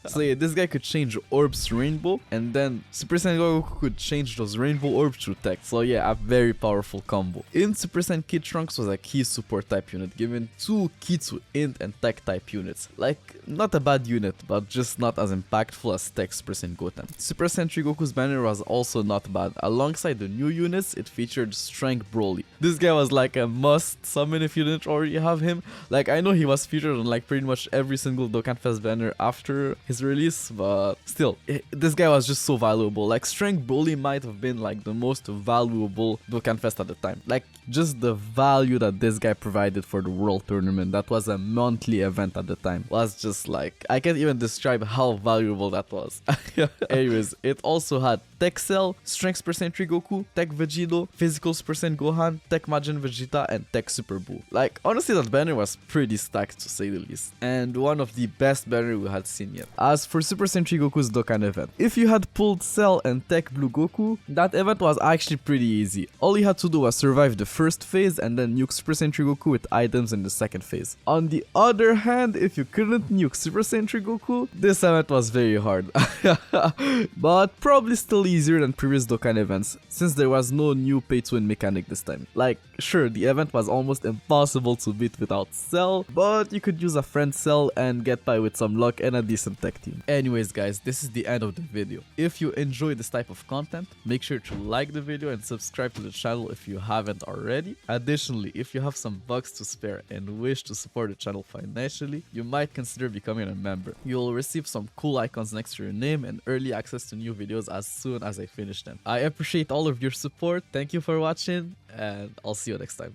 So yeah, this guy could change orbs to rainbow, and then Super Saiyan Goku could change those rainbow orbs through tech. So yeah, a very powerful combo. In Super Saiyan Kid, Trunks was a key support type unit, given 2 Kitsu int and tech type units. Like, not a bad unit, but just not as impactful as tech Super Saiyan Goten. Super Saiyan Goku's banner was also not bad. Alongside the new units, it featured Strength Broly. This guy was like a must summon if you didn't already have him. Like, I know he was featured on like pretty much every single Dokkan Fest banner after his release, but still, this guy was just so valuable. Like, Strength Broly might have been like the most valuable Dokkan Fest at the time. Like, just the value that this guy provided for the World Tournament, that was a monthly event at the time, was just like, I can't even describe how valuable that was. Anyways, it also had Tech Cell, Strength Super Saiyan 3 Goku, Tech Vegito, Physical Super Saiyan Gohan, Tech Majin Vegeta, and Tech Super Buu. Like, honestly, that banner was pretty stacked to say the least, and one of the best banner we had seen yet. As for Super Saiyan 3 Goku's Dokkan event, if you had pulled Cell and Tech Blue Goku, that event was actually pretty easy. All you had to do was survive the first phase and then nuke Super Saiyan 3 Goku with items in the second phase. On the other hand, if you couldn't nuke Super Saiyan 3 Goku, this event was very hard. But probably still easier than previous Dokkan events, since there was no new pay-to-win mechanic this time. Like, sure, the event was almost impossible to beat without Cell, but you could use a friend Cell and get by with some luck and a decent tech team. Anyways guys, this is the end of the video. If you enjoy this type of content, make sure to like the video and subscribe to the channel if you haven't already. Additionally, if you have some bucks to spare and wish to support the channel financially, you might consider becoming a member. You'll receive some cool icons next to your name and early access to new videos as soon as I finish them. I appreciate all of your support. Thank you for watching, and I'll see you next time.